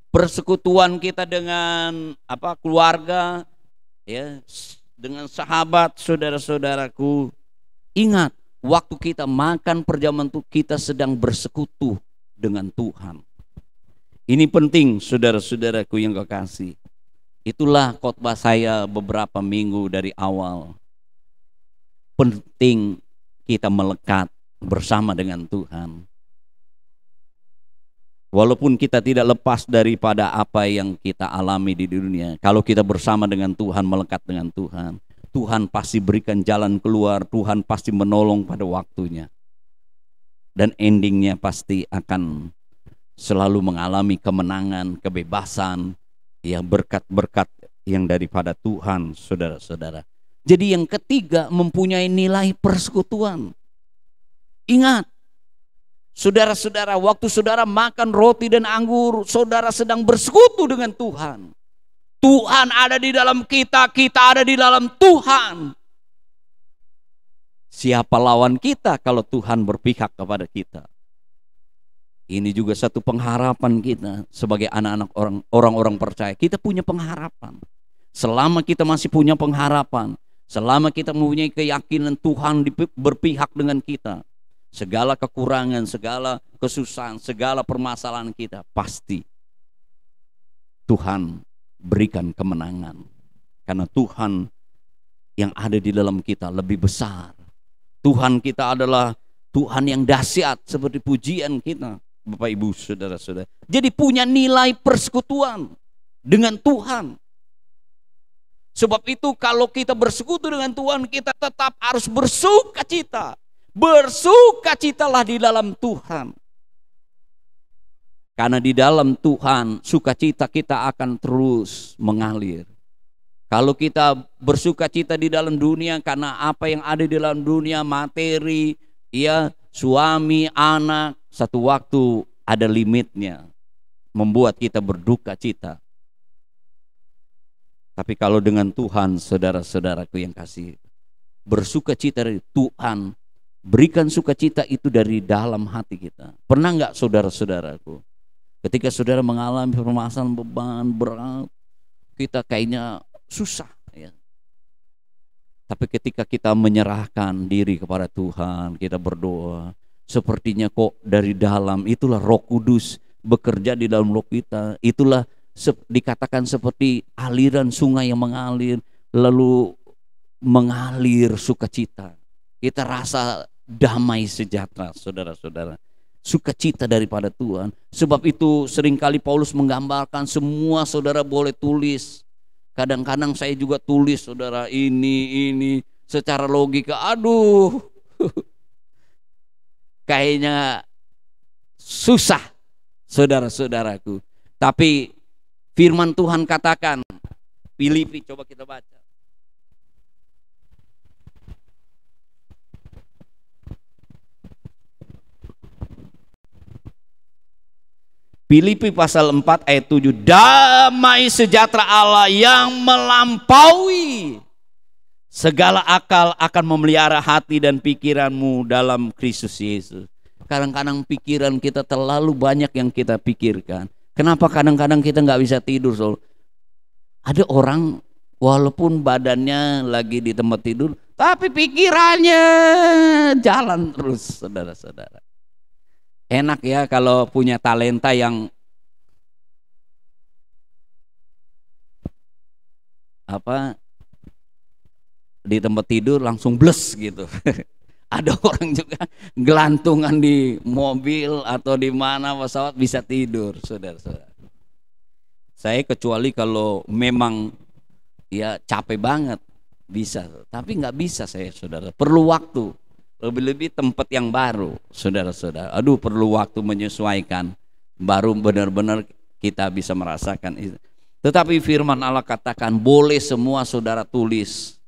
persekutuan kita dengan keluarga, ya, dengan sahabat, saudara-saudaraku. Ingat, waktu kita makan perjamuan itu kita sedang bersekutu dengan Tuhan. Ini penting, saudara-saudaraku yang kekasih. Itulah khotbah saya beberapa minggu dari awal. Penting kita melekat bersama dengan Tuhan. Walaupun kita tidak lepas daripada apa yang kita alami di dunia, kalau kita bersama dengan Tuhan, melekat dengan Tuhan, Tuhan pasti berikan jalan keluar, Tuhan pasti menolong pada waktunya. Dan endingnya pasti akan selalu mengalami kemenangan, kebebasan, ya, berkat-berkat yang daripada Tuhan, saudara-saudara. Jadi yang ketiga, mempunyai nilai persekutuan. Ingat, saudara-saudara, waktu saudara makan roti dan anggur, saudara sedang bersekutu dengan Tuhan. Tuhan ada di dalam kita, kita ada di dalam Tuhan. Siapa lawan kita kalau Tuhan berpihak kepada kita? Ini juga satu pengharapan kita sebagai anak-anak orang-orang percaya. Kita punya pengharapan. Selama kita masih punya pengharapan, selama kita mempunyai keyakinan Tuhan berpihak dengan kita, segala kekurangan, segala kesusahan, segala permasalahan kita, pasti Tuhan berikan kemenangan. Karena Tuhan yang ada di dalam kita lebih besar. Tuhan kita adalah Tuhan yang dahsyat, seperti pujian kita, Bapak Ibu, saudara-saudara. Jadi punya nilai persekutuan dengan Tuhan. Sebab itu kalau kita bersekutu dengan Tuhan, kita tetap harus bersukacita. Bersukacitalah di dalam Tuhan. Karena di dalam Tuhan, sukacita kita akan terus mengalir. Kalau kita bersukacita di dalam dunia, karena apa yang ada di dalam dunia, materi, ya, suami, anak, satu waktu ada limitnya, membuat kita berduka cita. Tapi kalau dengan Tuhan, saudara-saudaraku yang kasih, bersukacita dari Tuhan, berikan sukacita itu dari dalam hati kita. Pernah nggak, saudara-saudaraku, ketika saudara mengalami permasalahan, beban berat, kita kayaknya susah, ya. Tapi ketika kita menyerahkan diri kepada Tuhan, kita berdoa, sepertinya kok dari dalam, itulah Roh Kudus bekerja di dalam roh kita. Itulah dikatakan seperti aliran sungai yang mengalir, lalu mengalir sukacita. Kita rasa damai sejahtera, saudara-saudara. Sukacita daripada Tuhan. Sebab itu seringkali Paulus menggambarkan, semua saudara boleh tulis. Kadang-kadang saya juga tulis, saudara, ini secara logika, aduh, kayaknya susah, saudara-saudaraku. Tapi firman Tuhan katakan, Filipi, coba kita baca. Filipi pasal 4 ayat 7. Damai sejahtera Allah yang melampaui segala akal akan memelihara hati dan pikiranmu dalam Kristus Yesus. Kadang-kadang pikiran kita terlalu banyak yang kita pikirkan. Kenapa kadang-kadang kita nggak bisa tidur? Ada orang walaupun badannya lagi di tempat tidur, tapi pikirannya jalan terus, saudara-saudara. Enak ya kalau punya talenta yang di tempat tidur langsung bles gitu. Ada orang juga gelantungan di mobil atau di mana pesawat bisa tidur, saudara-saudara. Saya kecuali kalau memang ya capek banget bisa, tapi nggak bisa saya, saudara. Perlu waktu. Lebih-lebih tempat yang baru, saudara-saudara. Aduh, perlu waktu menyesuaikan, baru benar-benar kita bisa merasakan itu. Tetapi firman Allah katakan, boleh semua saudara tulis,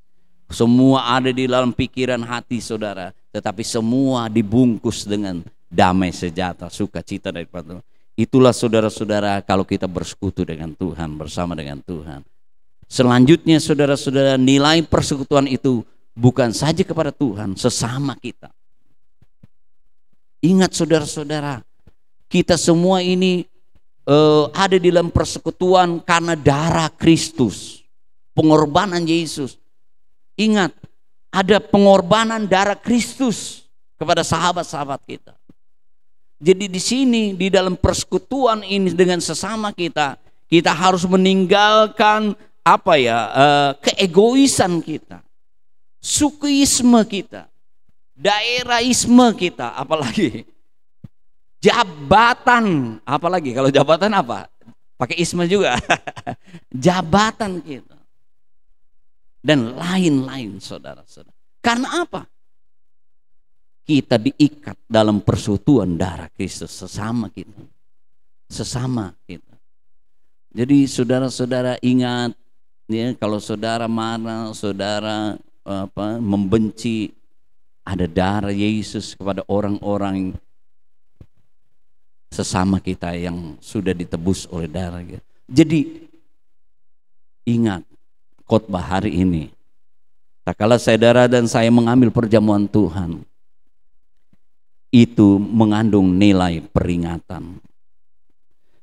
semua ada di dalam pikiran hati saudara, tetapi semua dibungkus dengan damai sejahtera, sukacita daripada Tuhan. Itulah saudara-saudara kalau kita bersekutu dengan Tuhan, bersama dengan Tuhan. Selanjutnya saudara-saudara, nilai persekutuan itu bukan saja kepada Tuhan, sesama kita. Ingat saudara-saudara, kita semua ini ada di dalam persekutuan karena darah Kristus, pengorbanan Yesus. Ingat, ada pengorbanan darah Kristus kepada sahabat-sahabat kita. Jadi di sini, di dalam persekutuan ini dengan sesama kita, kita harus meninggalkan keegoisan kita, sukuisme kita, daerahisme kita, apalagi jabatan, apalagi kalau jabatan apa? Pakai isme juga. Jabatan kita dan lain-lain, saudara-saudara. Karena apa? Kita diikat dalam persekutuan darah Kristus sesama kita. Sesama kita. Jadi saudara-saudara ingat ya, kalau saudara marah, saudara membenci, ada darah Yesus kepada orang-orang sesama kita yang sudah ditebus oleh darah. Jadi ingat khotbah hari ini. Tak kala saudara dan saya mengambil perjamuan Tuhan, itu mengandung nilai peringatan.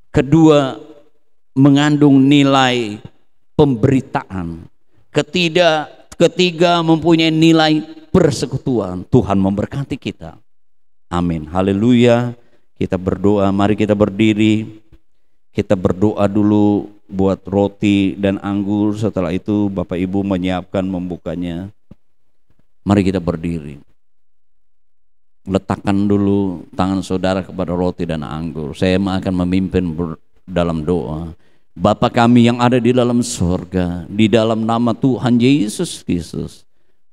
Kedua, mengandung nilai pemberitaan. Ketiga, mempunyai nilai persekutuan. Tuhan memberkati kita. Amin. Haleluya. Kita berdoa, mari kita berdiri. Kita berdoa dulu buat roti dan anggur. Setelah itu Bapak Ibu menyiapkan membukanya. Mari kita berdiri. Letakkan dulu tangan saudara kepada roti dan anggur. Saya akan memimpin dalam doa. Bapa kami yang ada di dalam surga, di dalam nama Tuhan Yesus Kristus,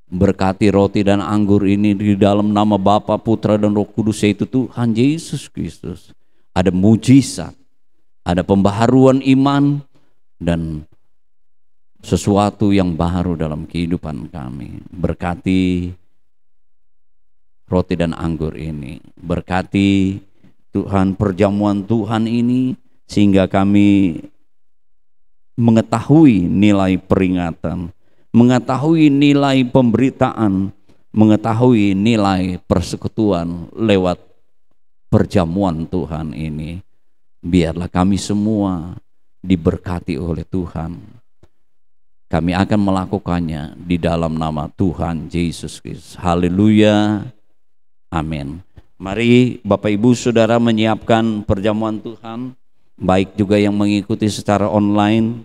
berkati roti dan anggur ini di dalam nama Bapa, Putra dan Roh Kudus, yaitu Tuhan Yesus Kristus. Ada mujizat, ada pembaharuan iman, dan sesuatu yang baru dalam kehidupan kami. Berkati roti dan anggur ini, berkati Tuhan perjamuan Tuhan ini, sehingga kami mengetahui nilai peringatan, mengetahui nilai pemberitaan, mengetahui nilai persekutuan lewat perjamuan Tuhan ini. Biarlah kami semua diberkati oleh Tuhan. Kami akan melakukannya di dalam nama Tuhan Yesus Kristus. Haleluya. Amin. Mari Bapak Ibu Saudara menyiapkan perjamuan Tuhan, baik juga yang mengikuti secara online.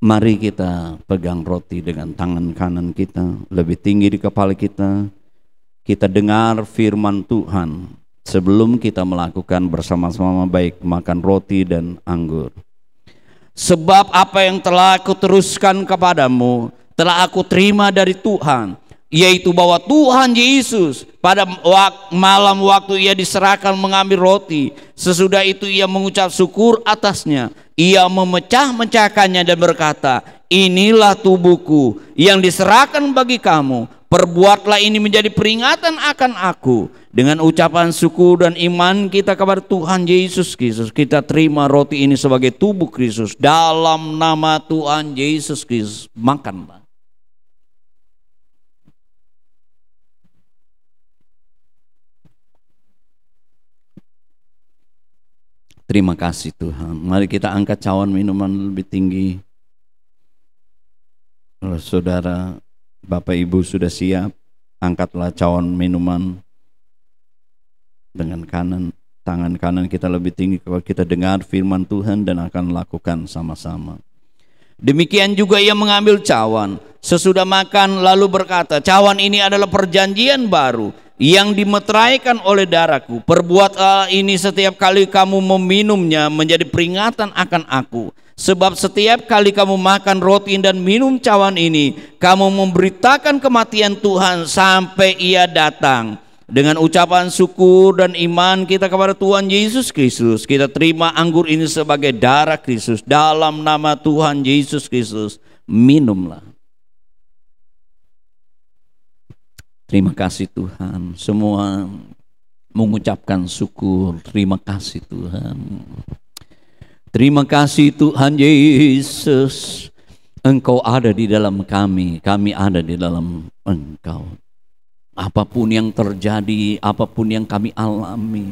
Mari kita pegang roti dengan tangan kanan kita lebih tinggi di kepala kita. Kita dengar firman Tuhan sebelum kita melakukan bersama-sama, baik makan roti dan anggur. Sebab apa yang telah aku teruskan kepadamu telah aku terima dari Tuhan, yaitu bahwa Tuhan Yesus pada malam waktu ia diserahkan mengambil roti, sesudah itu ia mengucap syukur atasnya, ia memecah-mecahkannya dan berkata, inilah tubuhku yang diserahkan bagi kamu, perbuatlah ini menjadi peringatan akan aku. Dengan ucapan syukur dan iman kita kepada Tuhan Yesus Kristus, kita terima roti ini sebagai tubuh Kristus. Dalam nama Tuhan Yesus Kristus, makanlah. Terima kasih Tuhan. Mari kita angkat cawan minuman lebih tinggi. Kalau saudara, Bapak Ibu sudah siap, angkatlah cawan minuman dengan tangan kanan kita lebih tinggi kalau kita dengar firman Tuhan dan akan lakukan sama-sama. Demikian juga ia mengambil cawan sesudah makan lalu berkata, cawan ini adalah perjanjian baru yang dimeteraikan oleh darahku. Perbuatlah ini setiap kali kamu meminumnya menjadi peringatan akan aku. Sebab setiap kali kamu makan roti dan minum cawan ini, kamu memberitakan kematian Tuhan sampai ia datang. Dengan ucapan syukur dan iman kita kepada Tuhan Yesus Kristus, kita terima anggur ini sebagai darah Kristus. Dalam nama Tuhan Yesus Kristus, minumlah. Terima kasih Tuhan. Semua mengucapkan syukur. Terima kasih Tuhan. Terima kasih Tuhan Yesus. Engkau ada di dalam kami, kami ada di dalam Engkau. Apapun yang terjadi, apapun yang kami alami,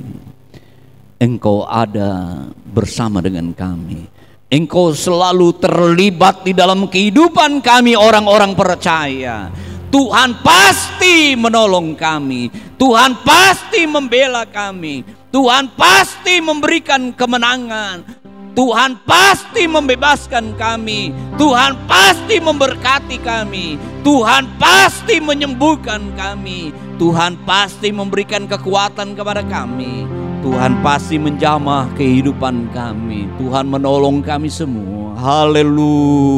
Engkau ada bersama dengan kami. Engkau selalu terlibat di dalam kehidupan kami orang-orang percaya. Tuhan pasti menolong kami. Tuhan pasti membela kami. Tuhan pasti memberikan kemenangan. Tuhan pasti membebaskan kami. Tuhan pasti memberkati kami. Tuhan pasti menyembuhkan kami. Tuhan pasti memberikan kekuatan kepada kami. Tuhan pasti menjamah kehidupan kami. Tuhan menolong kami semua. Haleluya.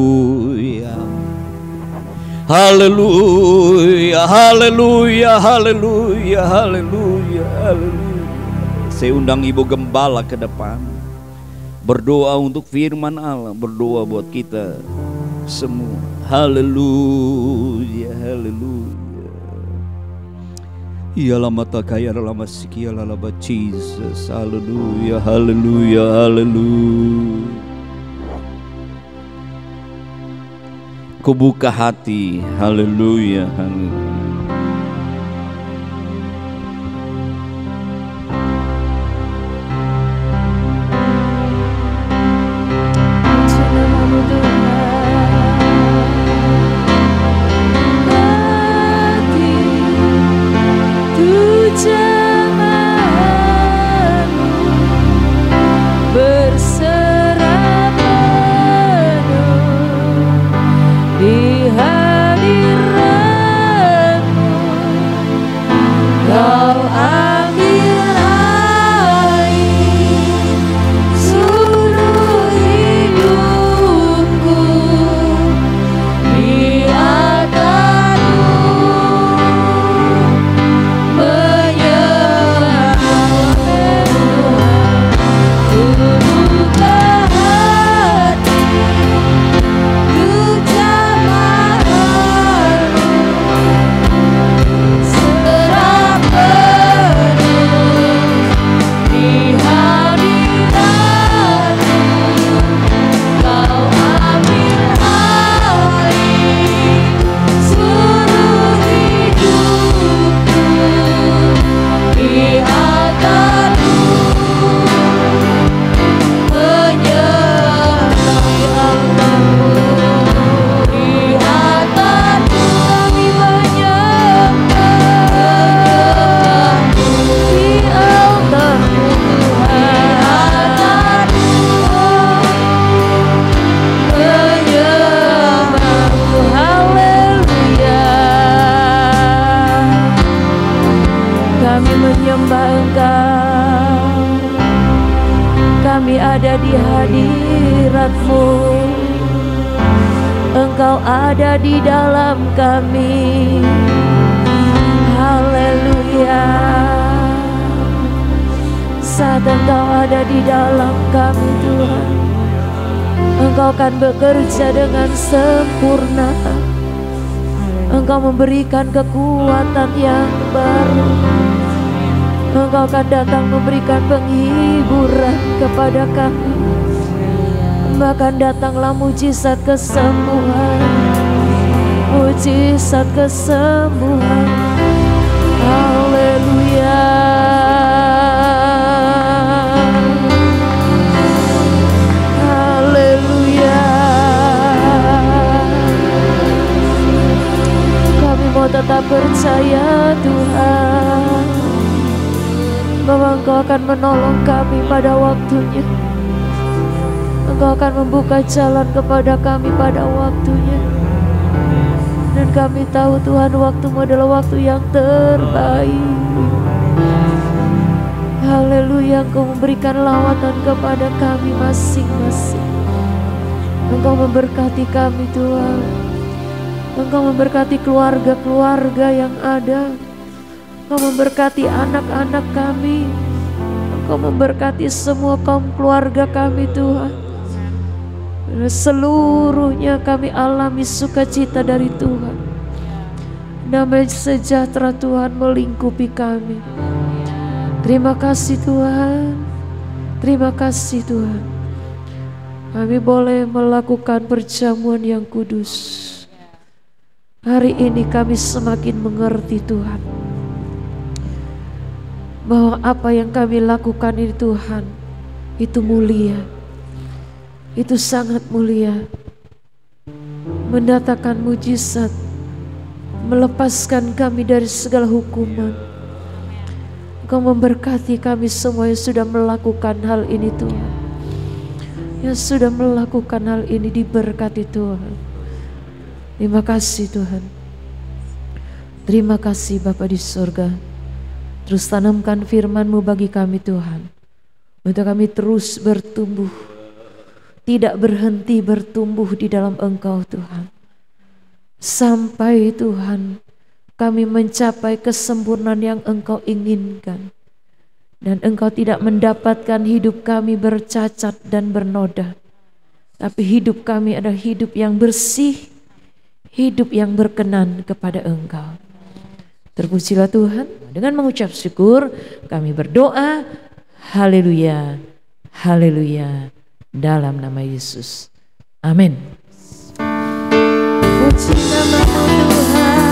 Haleluya, haleluya, haleluya, haleluya, haleluya. Saya undang Ibu Gembala ke depan. Berdoa untuk firman Allah, berdoa buat kita semua. Haleluya, haleluya. Ya lama takaya lama sikia lama Jesus. Haleluya, haleluya, haleluya. Ku buka hati, haleluya, haleluya. Engkau ada di dalam kami. Haleluya. Saat Engkau ada di dalam kami Tuhan, Engkau akan bekerja dengan sempurna. Engkau memberikan kekuatan yang baru. Engkau akan datang memberikan penghiburan kepada kami. Bahkan datanglah mujizat kesembuhan, mujizat kesembuhan. Haleluya. Haleluya. Kami mau tetap percaya Tuhan, bahwa Engkau akan menolong kami pada waktunya. Engkau akan membuka jalan kepada kami pada waktunya. Dan kami tahu Tuhan, waktu-Mu adalah waktu yang terbaik. Haleluya. Engkau memberikan lawatan kepada kami masing-masing. Engkau memberkati kami Tuhan. Engkau memberkati keluarga-keluarga yang ada. Engkau memberkati anak-anak kami. Engkau memberkati semua kaum keluarga kami Tuhan. Seluruhnya kami alami sukacita dari Tuhan. Damai sejahtera Tuhan melingkupi kami. Terima kasih Tuhan. Terima kasih Tuhan. Kami boleh melakukan perjamuan yang kudus. Hari ini kami semakin mengerti Tuhan, bahwa apa yang kami lakukan ini Tuhan, itu mulia, itu sangat mulia, mendatangkan mujizat, melepaskan kami dari segala hukuman. Engkau memberkati kami semua yang sudah melakukan hal ini Tuhan. Yang sudah melakukan hal ini diberkati Tuhan. Terima kasih Tuhan. Terima kasih Bapa di surga. Terus tanamkan firman-Mu bagi kami Tuhan, untuk kami terus bertumbuh, tidak berhenti bertumbuh di dalam Engkau Tuhan, sampai Tuhan kami mencapai kesempurnaan yang Engkau inginkan, dan Engkau tidak mendapatkan hidup kami bercacat dan bernoda, tapi hidup kami adalah hidup yang bersih, hidup yang berkenan kepada Engkau. Terpujilah Tuhan. Dengan mengucap syukur kami berdoa. Haleluya, haleluya, dalam nama Yesus. Amin. Puji nama-Mu Tuhan.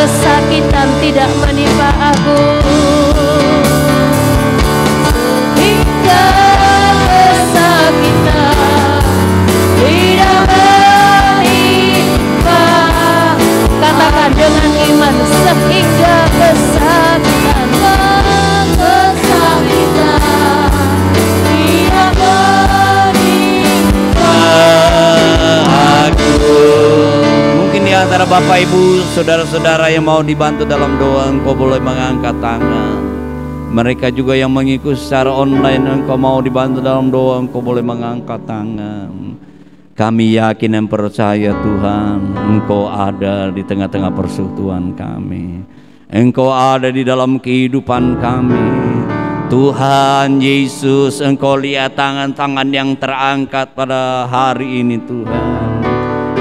Kesakitan tidak menimpa aku, hingga kesakitan tidak menimpa. Katakan dengan iman, sehingga kesakitan tidak menimpa aku. Mungkin di antara Bapak Ibu, saudara-saudara yang mau dibantu dalam doa, engkau boleh mengangkat tangan. Mereka juga yang mengikuti secara online, engkau mau dibantu dalam doa, engkau boleh mengangkat tangan. Kami yakin dan percaya Tuhan, Engkau ada di tengah-tengah persekutuan kami. Engkau ada di dalam kehidupan kami. Tuhan Yesus, Engkau lihat tangan-tangan yang terangkat pada hari ini Tuhan.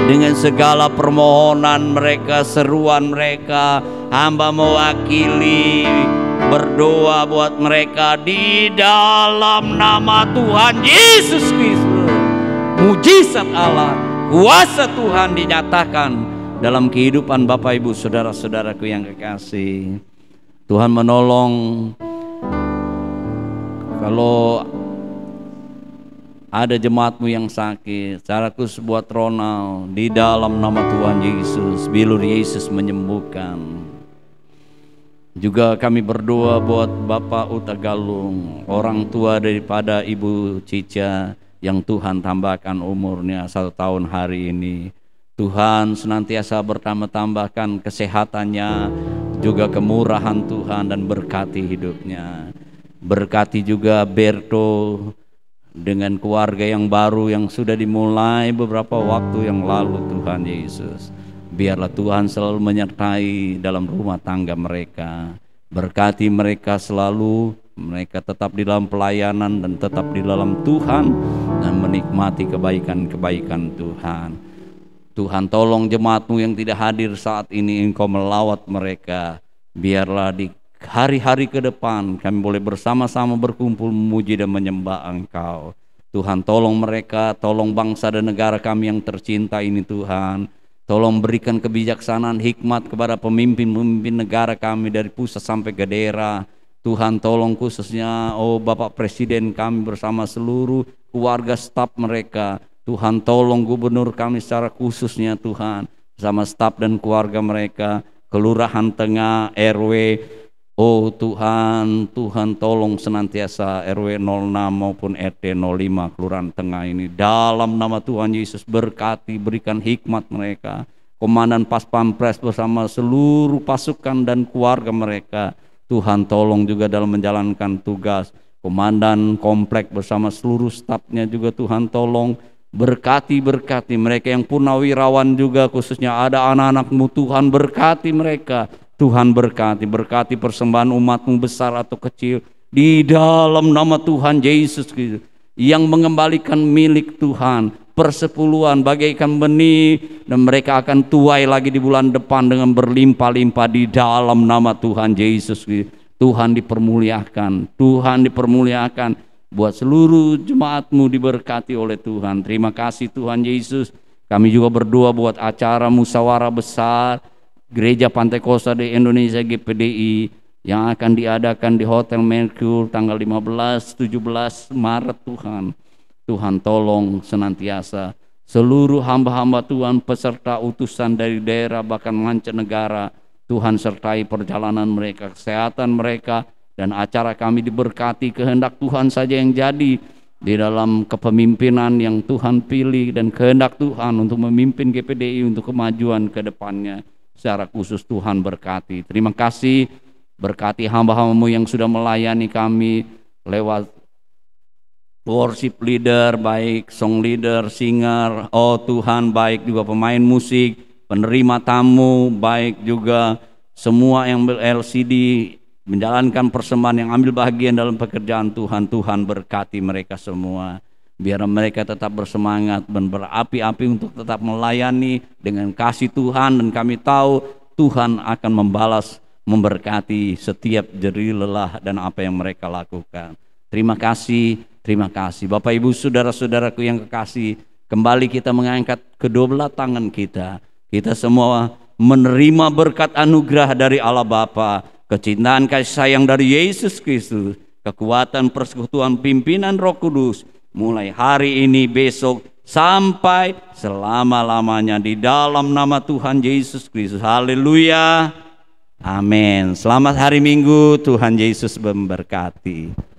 Dengan segala permohonan mereka, seruan mereka, hamba mewakili berdoa buat mereka di dalam nama Tuhan Yesus Kristus. Mujizat Allah, kuasa Tuhan dinyatakan dalam kehidupan Bapak Ibu saudara-saudaraku yang kekasih. Tuhan menolong kalau ada jemaatmu yang sakit, secara khusus buat Ronald, di dalam nama Tuhan Yesus, bilur Yesus menyembuhkan. Juga kami berdoa buat Bapak Uta Galung, orang tua daripada Ibu Cica, yang Tuhan tambahkan umurnya 1 tahun hari ini. Tuhan senantiasa bertambah-tambahkan kesehatannya, juga kemurahan Tuhan, dan berkati hidupnya. Berkati juga Berto dengan keluarga yang baru yang sudah dimulai beberapa waktu yang lalu Tuhan Yesus. Biarlah Tuhan selalu menyertai dalam rumah tangga mereka. Berkati mereka selalu, mereka tetap di dalam pelayanan dan tetap di dalam Tuhan dan menikmati kebaikan-kebaikan Tuhan. Tuhan tolong jemaatmu yang tidak hadir saat ini, Engkau melawat mereka. Biarlah di hari-hari ke depan kami boleh bersama-sama berkumpul memuji dan menyembah Engkau. Tuhan tolong mereka, tolong bangsa dan negara kami yang tercinta ini Tuhan. Tolong berikan kebijaksanaan, hikmat kepada pemimpin-pemimpin negara kami dari pusat sampai ke daerah. Tuhan tolong khususnya Bapak Presiden kami bersama seluruh keluarga staf mereka. Tuhan tolong gubernur kami secara khususnya Tuhan, bersama staf dan keluarga mereka, Kelurahan Tengah, RW. Oh Tuhan, Tuhan tolong senantiasa RW 06 maupun RT 05 Kelurahan Tengah ini. Dalam nama Tuhan Yesus berkati, berikan hikmat mereka. Komandan Pas Pampres bersama seluruh pasukan dan keluarga mereka. Tuhan tolong juga dalam menjalankan tugas. Komandan komplek bersama seluruh stafnya juga Tuhan tolong. Berkati mereka yang purnawirawan juga, khususnya ada anak-anakmu Tuhan, berkati mereka. Tuhan berkati persembahan umatmu besar atau kecil di dalam nama Tuhan Yesus Kristus, yang mengembalikan milik Tuhan, persepuluhan bagaikan benih, dan mereka akan tuai lagi di bulan depan dengan berlimpah-limpah di dalam nama Tuhan Yesus Kristus. Tuhan dipermuliakan, Tuhan dipermuliakan. Buat seluruh jemaatmu diberkati oleh Tuhan. Terima kasih Tuhan Yesus. Kami juga berdoa buat acara musyawarah besar Gereja Pantai Kosta di Indonesia GPDI yang akan diadakan di Hotel Mercure tanggal 15-17 Maret Tuhan. Tuhan tolong senantiasa seluruh hamba-hamba Tuhan, peserta utusan dari daerah bahkan mancanegara, Tuhan sertai perjalanan mereka, kesehatan mereka, dan acara kami diberkati. Kehendak Tuhan saja yang jadi di dalam kepemimpinan yang Tuhan pilih, dan kehendak Tuhan untuk memimpin GPDI untuk kemajuan ke depannya. Secara khusus Tuhan berkati. Terima kasih, berkati hamba-hambamu yang sudah melayani kami lewat worship leader, baik song leader, singer, oh Tuhan, baik juga pemain musik, penerima tamu, baik juga semua yang ber-LCD menjalankan persembahan, yang ambil bagian dalam pekerjaan Tuhan. Tuhan berkati mereka semua. Biar mereka tetap bersemangat dan berapi-api untuk tetap melayani dengan kasih Tuhan, dan kami tahu Tuhan akan membalas, memberkati setiap jerih lelah dan apa yang mereka lakukan. Terima kasih, terima kasih. Bapak Ibu saudara-saudaraku yang kekasih, kembali kita mengangkat kedua belah tangan kita. Kita semua menerima berkat anugerah dari Allah Bapa, kecintaan kasih sayang dari Yesus Kristus, kekuatan persekutuan pimpinan Roh Kudus, mulai hari ini, besok, sampai selama-lamanya di dalam nama Tuhan Yesus Kristus. Haleluya. Amin. Selamat hari Minggu. Tuhan Yesus memberkati.